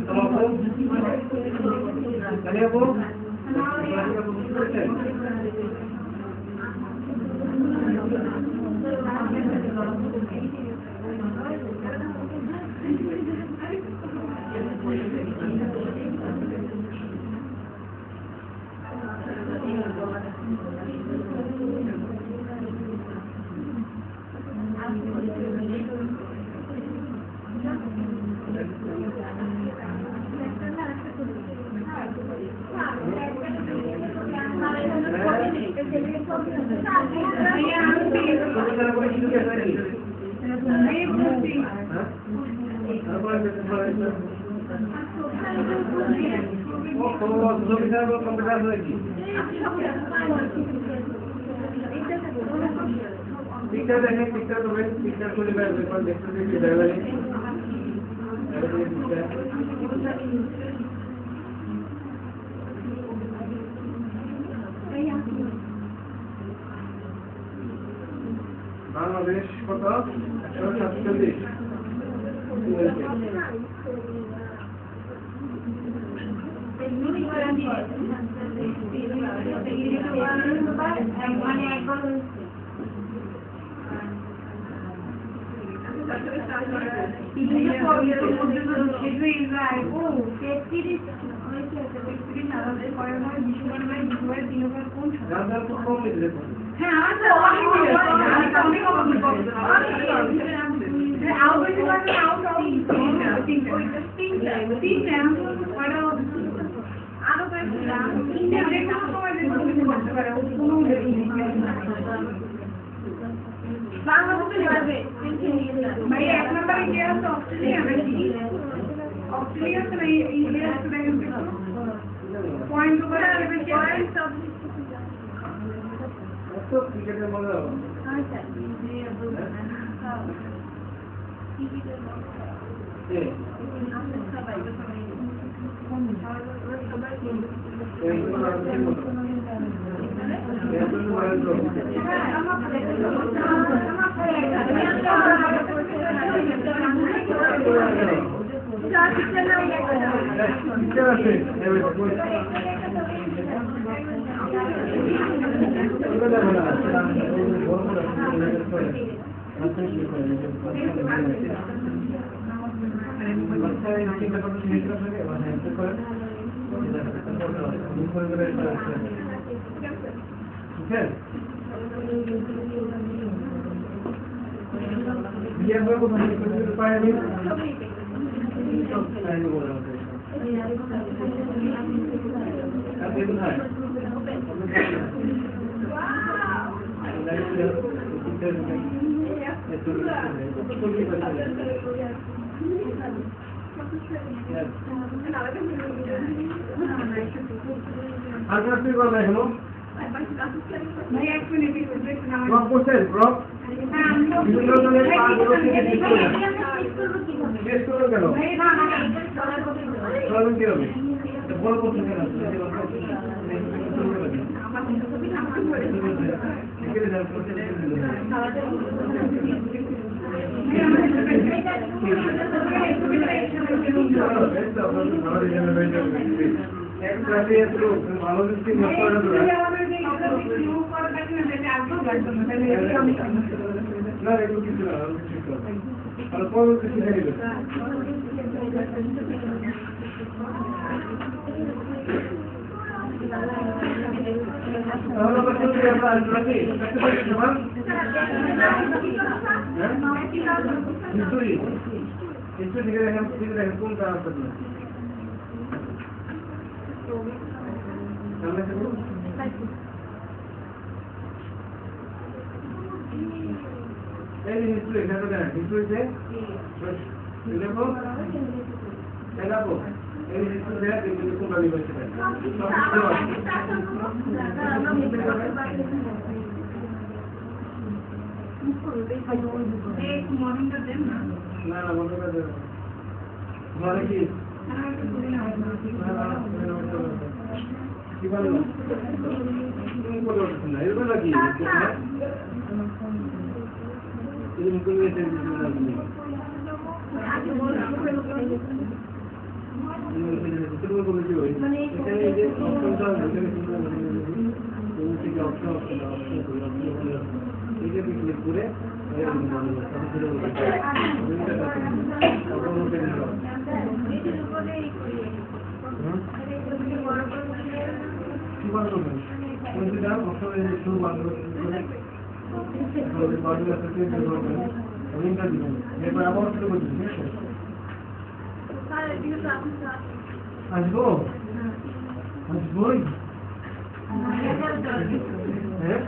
A: पिक्चर देखें पिक्चर तो मैं पिक्चर को ले मैं देखते थे कि ड्राइवर है बांग्लादेश कत 147 भाई एक नंबर इंडिया तो ऑस्ट्रेलिया में ऑस्ट्रेलिया से नहीं इंडिया से नहीं पॉइंट ऊपर पॉइंट सब तो क्रिकेट में मजा हां सर সব সাইন করে আছে আপনি কোথায় আর কি করবে এখন
B: ভাই এক মিনিট
A: ব্লক করছেন ব্লক বিভিন্ন ধরনের পাঁচগুলো থেকে টেস্ট করবে কেন সরবেন কি হবে বড় করছেন কেন ভালো দিচ্ছি না এগুলো কিছু না আর পরবর্তী শিখে নেবে তাহলে আমরা শুরু করি আমরা আলোচনাটি দেখতে পাচ্ছি সমান হিস্টোরি হিস্টোরি থেকে দেখেন কোন কারণ থাকবে সামনে থাকুন এই হিস্টোরি এখানে দেখেন হিস্টোরিতে দেখো দেখাবো এই হিস্টোরি দেখে কিন্তু কোন গালি বলছে না না বন্ধ করে দেবো ঘরে কি কি বললো না এরকম নাকি করে আসবো আসবোই হ্যাঁ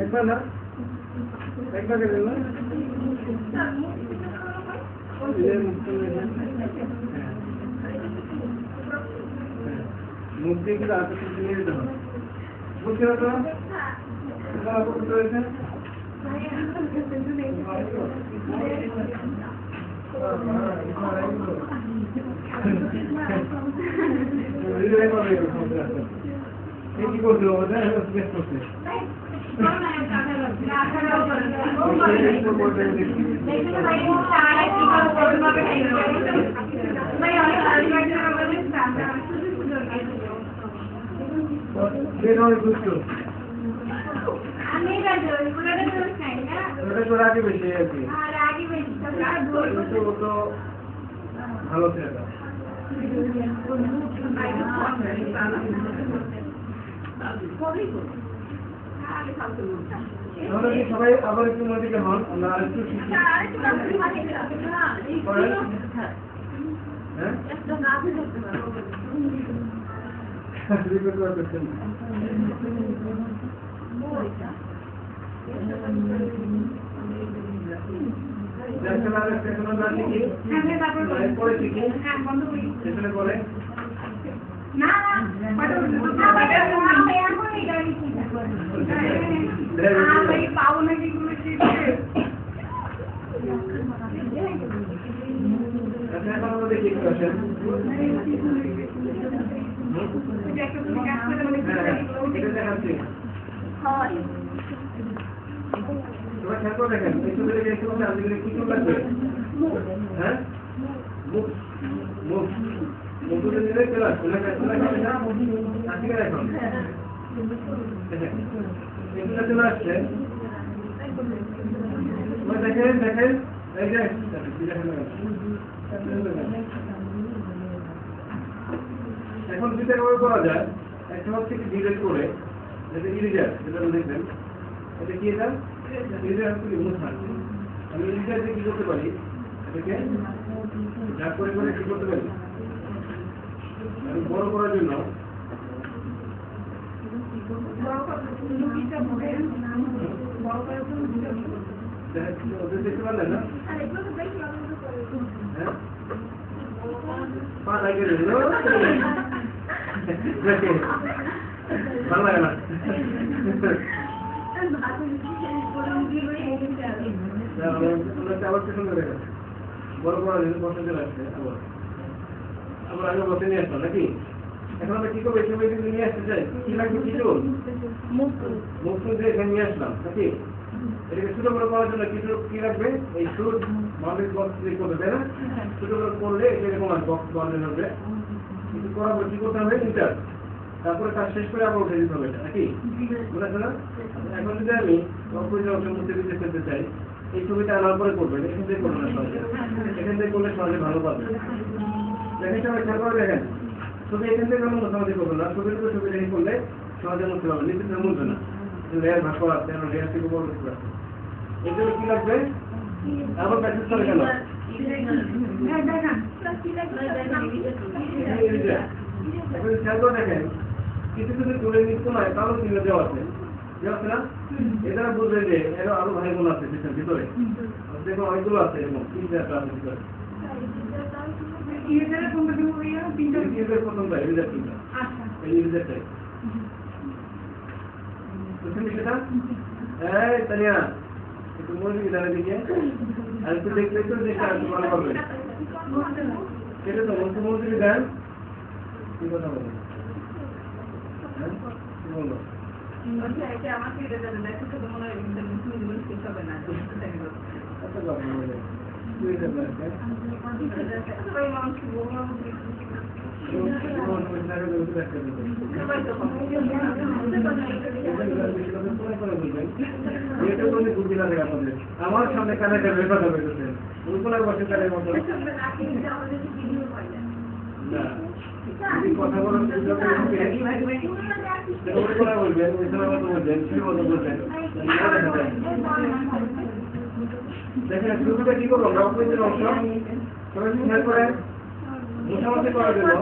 A: একবার না একবার গেলেন না মুখ দিয়ে কিন্তু আস্তে আস্তে নিয়ে যেতে হবে বুঝতে পারছো করতে হয়েছে কি করছে করছে আগে বেশি ভালো ছেলেটা সবাই আবার একটু নদীকে হন আমরা আরেকটু পরে
B: না না আমি পাবো নাকি
A: আচ্ছা এখন আমরা দেখি একটু আসেন। এটা দেখাচ্ছি তোমরা খেয়াল করে দেখেন এই ছবিটা দেখতে পাচ্ছেন আজকে কি কি লাগবে হ্যাঁ মুখ মুখ মুখে দিলে চলে আসবে না চলে আসবে না আজকে এখন দেখেন এগুলো চলে আসছে তোমরা দেখেন দেখেন এই যে এখন যেটা করা যায় একটা হচ্ছে কি ডিলেট করে যেটা ইরেজার যেটা দেখবেন এটা কি এটা ইরেজার হচ্ছে মুছান আমি ইরেজার দিয়ে কি করতে পারি এটাকে যা করে করে কি করতে পারি আমি বড় করার জন্য দেখতে পারলেন না হ্যাঁ পা লাগে ভালো লাগে না আবার পেছনে দেখেন বড় বড় বসে চলে আসছে আবার আগে বসে নিয়ে আসলাম নাকি এখন আমরা কি করবো এই সময় নিয়ে আসতে চাই কি লাগবে কিছু মুখ দিয়ে এখানে নিয়ে আসলাম নাকি এটাকে ছোট বড় করার জন্য কিছু কি লাগবে এই শুট মাউন্টেড বক্স দিয়ে করবে তাই না ছোট বড় করলে এটা এরকম আর বক্স বানানো হবে কিন্তু করার পর কি করতে হবে ইন্টার তারপরে কাজ শেষ করে আবার উঠে দিতে হবে এটা নাকি বুঝতে না এখন যদি আমি অপরিচয় অংশের মধ্যে দিতে ফেলতে চাই এই ছবিটা আনার পরে করবেন এখান থেকে করবেন না সহজে এখান থেকে করলে সহজে ভালো পাবে দেখেন সবাই খেয়াল করে দেখেন ছবি এখান থেকে আমি মোটামুটি করবো না ছবির উপরে ছবি রেখে করলে সহজে মুছতে পারবে নিচে থেকে মুছবে না লেয়ার ভাগ করা আছে লেয়ার থেকে বড় করতে পারবে এর জন্য কি লাগবে আবার প্র্যাকটিস করে কেন এখন খেয়াল করে দেখেন কিছু কিছু তুলে নিত্য নয় তারও চিহ্ন দেওয়া আছে না এছাড়া বুঝবেন যে এরও আরো ভাই বোন আছে পিছনের ভিতরে দেখুন অনেকগুলো আছে এরকম তিনটে আছে ভিতরে প্রথমটা ইউজার তিনটা এই ইউজারটাই বুঝছেন সেটা এই তানিয়া একটু মনোযোগী দাঁড়া দিকে আর একটু দেখলে তো দেখে আর ভালো পাবে সেটা তো মনোযোগী দেন কি কথা বলেন হ্যাঁ কি বলবো আমার সামনে কানে কথা বলতেছে বসে কানের মতো কথা বলার বলবেন বলবেন দেখেন শুরুটা কি করবো আমরা অপরিচিত অংশ সবাই খেয়াল করে মোটামুটি করার জন্য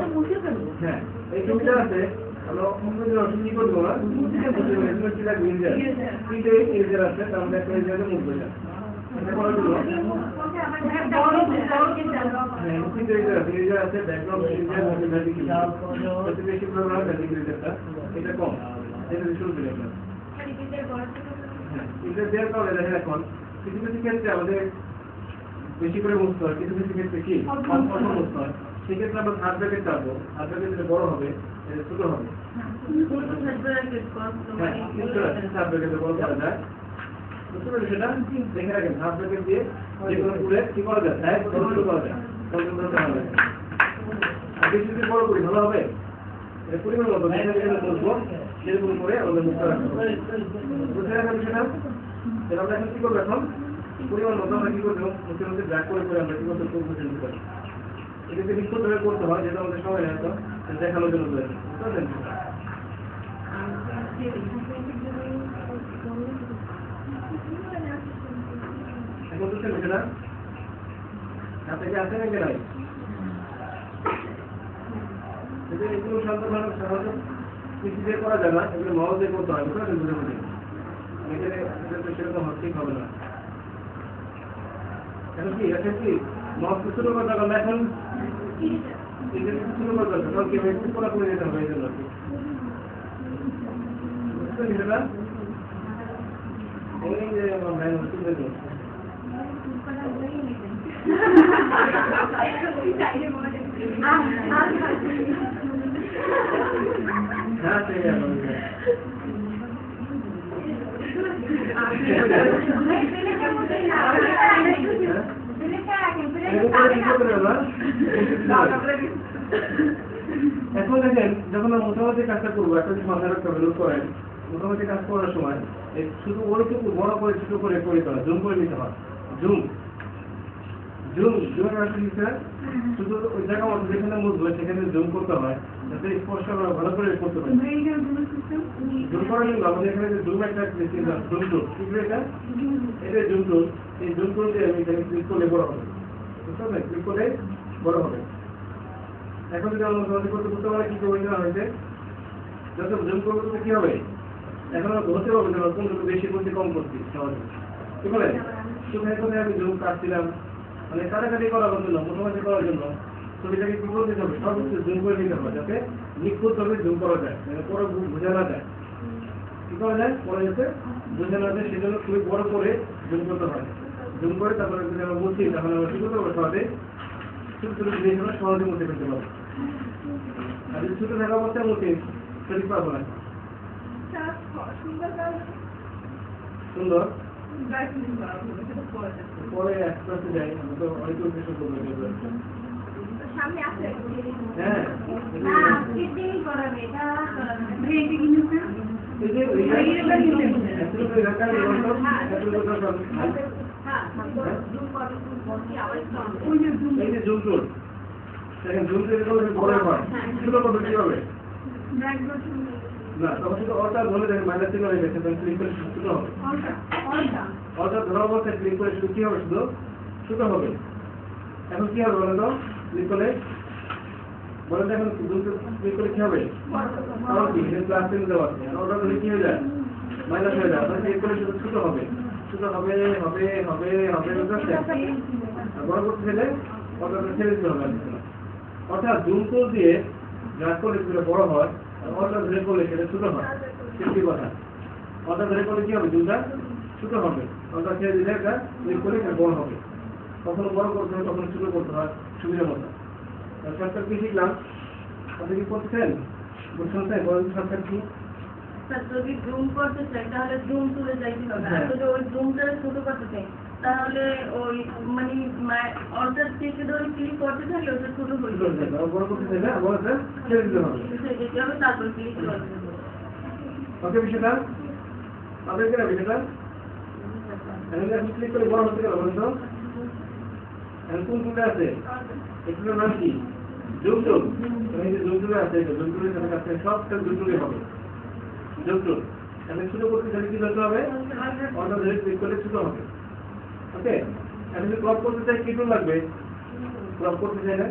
A: হ্যাঁ এই ছবিটা আছে আমরা অপরিচিত অংশ কি করবো না ইরেজার আছে তার মধ্যে একটা ইরেজারে মুছবো এটা করার জন্য ইরেজার আছে ব্যাকগ্রাউন্ড ইরেজার বেশি প্রোগ্রাম ইরেজারটা এটা কম এটা শুরু করে হ্যাঁ ইরেজার দেওয়ার কারণে দেখেন এখন কিছু কিছু ক্ষেত্রে আমাদের বেশি করে মুছতে হয় কিছু কিছু ক্ষেত্রে কি কম মুছতে হয় সেক্ষেত্রে আমরা হাত ব্যাগের চাপবো হাত ব্যাগের যেটা বড় হবে এটা ছোট হবে হাত ব্যাগের বড় করা যায় বুঝতে পারছি সেটা দেখে রাখেন হাত ব্যাগের দিয়ে যে কোনো পুরে কি করা যায় সাহেব ছোট করা যায় হবে আর বেশি যদি বড় করি ভালো হবে এটা পরিমাণ মতো বলবো সেরকম করে আমাদের মুখটা রাখতে হবে বুঝতে রাখেন সেটা তাহলে আমরা এখন কি করবো এখন পরিমাণ মতো আমরা কি করবো মুখের মধ্যে ব্যাক করে করে আমরা কি করতে বুঝে নিতে পারি এটাকে বিক্ষত করতে হয় যেটা আমাদের সময় নেয় তো দেখানোর জন্য বুঝতে পারছেন এখন বুঝছেন সেটা হাতে কি আছে নাকি নাই এগুলো সাধারণত কিছু দিয়ে করা যায় না এগুলো মাউস দিয়ে করতে হয় বুঝতে বুঝে বুঝে সেরকম ঠিক হবে না এখন কি মাউস ছোট কথা এখন এই যে শুরু করতে হবে তখন কি হবে একটু পুরো করে যেতে হবে এই জন্য বুঝতে বিষয়টা এই যে আমার ভাই হচ্ছে দেখুন হ্যাঁ ঠিক আছে এখন দেখেন যখন মোটামুটি কাজটা করবো একটা যদি মাথায় রাখতে হবে করেন মোটামুটি কাজ করার সময় শুধু ওইটুকু বড় করে ছোট করে করে দেওয়া জুম করে নিতে হয় জুম জুম জুমের রাখতে দিতে শুধু ওই জায়গা মতো যেখানে মুছবো সেখানে জুম করতে হয় যাতে স্পর্শ আমরা ভালো করে করতে পারি জুম করার জন্য আমাদের এখানে যে জুম একটা জুম টুল কি এটা এটা জুম টুল এই জুম টুল দিয়ে আমি এখানে ক্লিক করলে বড় হবে বুঝতে পারছেন ক্লিক করলে বড় হবে এখন যদি আমরা করতে করতে পারে কি করে নেওয়া হয়েছে যত জুম করবো তো কি হবে এখন আমরা ধরতে পারবো যে কোনটুকু বেশি করছি কম করছি সহজে কি বলে সেখানে কোথায় আমি জুম কাটছিলাম মানে কাটাকাটি করার জন্য মোটামুটি করার জন্য ছবিটাকে কি করতে হবে সর্বোচ্চ জুম করে নিতে হবে যাতে নিখুঁতভাবে জুম করা যায় মানে পরে বোঝা না যায় কি করা যায় পরে যাতে বোঝা না যায় সেজন্য খুবই বড় করে জুম করতে হয় জুম করে তারপরে যদি আমরা বলছি তাহলে আমরা কি করতে পারবো সহজে ছোট ছোট জিনিস আমরা সহজে মুছে ফেলতে পারবো আর যদি ছোট থাকা অবস্থায় মুছে শরীর পারবো না সুন্দর পরে একসাথে যাই আমরা তো অনেক উদ্দেশ্য করবো হ্যাঁ এই যে জুম টুল দেখেন জুম টুল বড় হয় ছোট করবে কি হবে না তখন শুধু অর্ডার ধরে দেখেন মাইনাস চিহ্ন হয়ে গেছে তখন ক্লিক করে ছোট হবে অর্ডার ধরা অবস্থায় ক্লিক করে শুধু কি হবে শুধু ছোট হবে এখন কি হবে বলে তো ক্লিক করলে বলে তো এখন ক্লিক করে কি হবে কারণ কি প্লাস চিহ্ন দেওয়া আছে অর্ডার ধরে কি হয়ে যায় মাইনাস হয়ে যায় ক্লিক করে শুধু ছোট হবে ছোট হবে হবে হবে হবে বড় করতে গেলে অর্ডারটা ছেড়ে দিতে হবে অর্থাৎ জুম টুল দিয়ে ড্র্যাগ করলে সেটা বড় হয় আর অর্ডার ধরে করলে সেটা ছোট হয় সত্যি কথা অর্ডার ধরে করলে কি হবে জুমটা ছোট হবে অর্ডার ছেড়ে দিলে এটা ক্লিক করে এটা বড় হবে কখনো বড় করতে হয় কখনো ছোট করতে হয় সুবিধা মতো সরকার কি শিখলাম আপনি কি করতেছেন বুঝছেন তাই বলেন সরকার কি
C: যদি জুম করতে চাই তাহলে জুম তুলে যাইতে হবে আর যদি ওই জুমটা ছোট করতে চাই তাহলে ওই মানে অর্ডার থেকে ধরে ক্লিক করতে থাকলে ওটা ছোট হয়ে যাবে
A: বড় করতে চাই না বড়টা ছেড়ে দিতে হবে
C: যেতে হবে তারপর ক্লিক করতে হবে
A: ওকে বিষয়টা আপনার কি না বিষয়টা এখন ক্লিক করে বড় হতে গেল বলেন তো এখন কোন টুলটা আছে এটার নাম কি জুম টুল এই যে জুম টুল আছে জুম টুলের সাথে কাছে সবটা জুম টুলই হবে জুম টুল এখন ছোট করতে চাইলে কি করতে হবে অর্ডার ধরে ক্লিক করলে ছোট হবে ওকে এখন যদি ক্রপ করতে চাই কি টুল লাগবে ক্রপ করতে চাইলে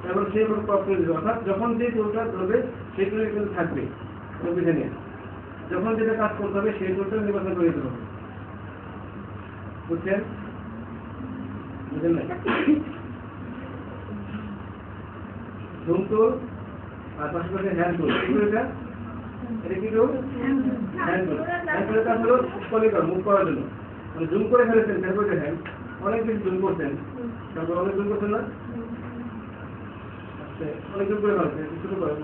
A: এবার সেই ক্রপ করে দিতে অর্থাৎ যখন যে টুলটা ধরবে সেই টুলে কিন্তু থাকবে বুঝে নিয়ে যখন যেটা কাজ করতে হবে সেই টুলটা নির্বাচন করে দিতে হবে বুঝছেন বুঝলেন না জুম টুল আর পাশাপাশি হ্যান্ড টুল এটা কি টুল হ্যান্ড টুল হ্যান্ড টুলের কাজ হলো পলিগন মুভ করার জন্য মানে জুম করে ফেলেছেন তারপর দেখেন অনেক বেশি জুম করছেন তারপর অনেক জুম করছেন না আচ্ছা অনেক জুম করে ফেলছেন শুরু করেন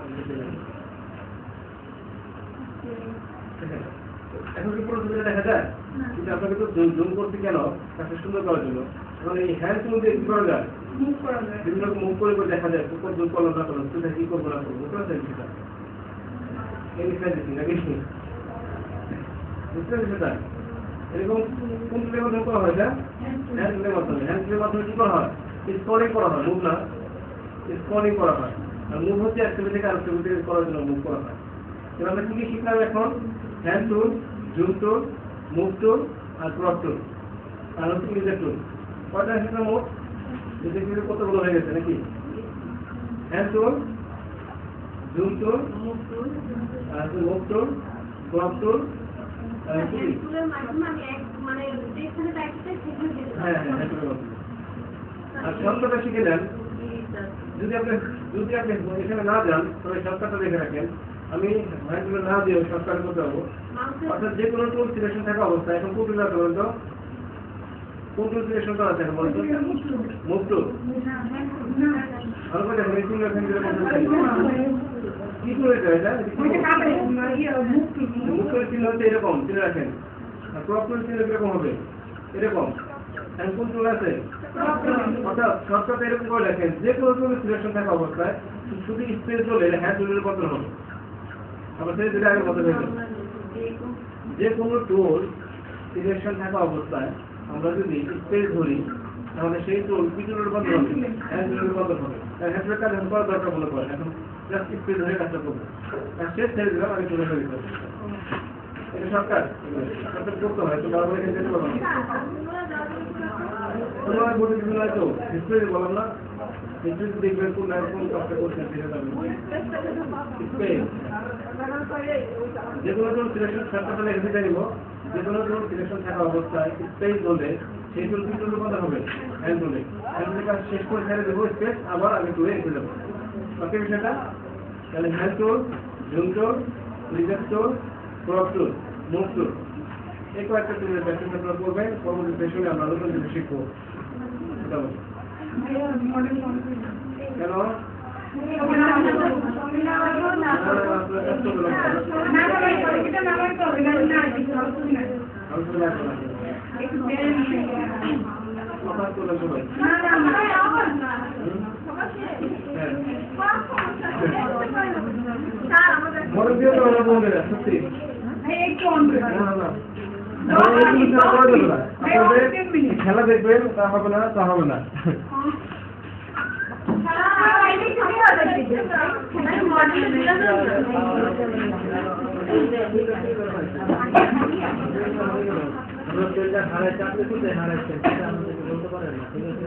A: এখন কি পুরো ছবিটা দেখা যায় কিন্তু আপনাকে তো জুম করতে কেন তাকে সুন্দর করার জন্য এখন এই হ্যান্ড টুল দিয়ে কি করা যায় বিভিন্ন রকম মুভ করে দেখা যায় কোথাও জুম করলাম না করলাম সেটা কি করবো না করবো বুঝতে পারছেন সেটা এই বিষয়ে দেখি নাকি বুঝতে পারছি সেটা এরকম কোন টুলের মাধ্যমে করা হয় এটা হ্যান্ড টুলের মাধ্যমে কি করা হয় স্ক্রলিং করা হয় মুভ না স্ক্রলিং করা হয় আর মুভ হচ্ছে এক ছবি থেকে আরেক ছবি থেকে করার জন্য মুভ করা হয় এবার আমরা কি কি শিখলাম এখন হ্যান্ড টুল জুম টুল মুভ টুল আর ক্রপ টুল আর হচ্ছে ইরেজার টুল কয়টা শিখলাম মোট দেখে কতগুলো হয়ে গেছে নাকি হ্যান্ড টুল জুম টুল আর মুভ টুল ক্রপ টুল আর সবটা শিখে নেন যদি আপনি এখানে না যান তবে শর্টকাটটা দেখে রাখেন। আমি হ্যান্ডগুলো না দিয়ে শর্টকাট করতে পারবো। অর্থাৎ যে কোনো টুল সিলেকশন থাকা অবস্থায় এখন কোন টুল আছে বলতো? কোন টুল সিলেকশন করা আছে এখন বলতো? Move tool. ভালো করে দেখেন এই টুল এখান থেকে কি টুল এটা? মুভ টুল চিহ্ন হচ্ছে এরকম, চিনে রাখেন। আর ক্রপ টুল চিহ্ন কিরকম হবে? এরকম। এখন কোন টুল আছে? অর্থাৎ শর্টকাট এরকম করে দেখেন যে কোনো টুল সিলেকশন থাকা অবস্থায় শুধু স্পেস হলে হ্যান্ড টুলের বদল হবে। আবার সেই যেটা আগে বদল হয়ে যে কোনো টুল সিলেকশন থাকা অবস্থায় আমরা যদি স্পেস ধরি তাহলে সেই টুল কি টুলের বদল হবে? হ্যান্ড টুলের বদল হবে। হ্যান্ড টুলের কাজ এখন করা দরকার মনে করে এখন জাস্ট স্পেস ধরে কাজটা করবো। আর শেষ ছেড়ে দিলাম আগে টুলে হয়ে গেছে। এটা শর্টকাট করতে হয় তো বারবার এখানে যেতে পারবো না। তোমার বলতে কিছু নয় তো হিস্ট্রি বললাম না, হিস্ট্রি দেখবেন কোন কাজটা করছেন সেটা জানবেন। যে কোনো টুল সিলেকশন শর্টকাটটা লিখে দিতে নিব। যে কোনো টুল সিলেকশন থাকা অবস্থায় স্পেস হলে সেই টুল কি টুলের কথা হবে? হ্যান্ড টুলে। হ্যান্ড টুলের কাজ শেষ করে ছেড়ে দেবো স্পেস আবার আমি টুলে এসে যাবো। ওকে বিষয়টা তাহলে হ্যান্ড টুল, জুম টুল, রিজেক্ট টুল, ক্রপ টুল, মুভ টুল এই কয়েকটা টুলের প্র্যাকটিস আপনারা করবেন। পরবর্তী সেশনে আমরা নতুন কিছু শিখবো। কেন মনে দিয়ে তো আমরা বলবে না সত্যি খেলা দেখবেন তা হবে না, তা হবে না। হারাইছে আপনি কোথায় হারাইছেন সেটা আমাদেরকে বলতে পারেন না, ঠিক আছে?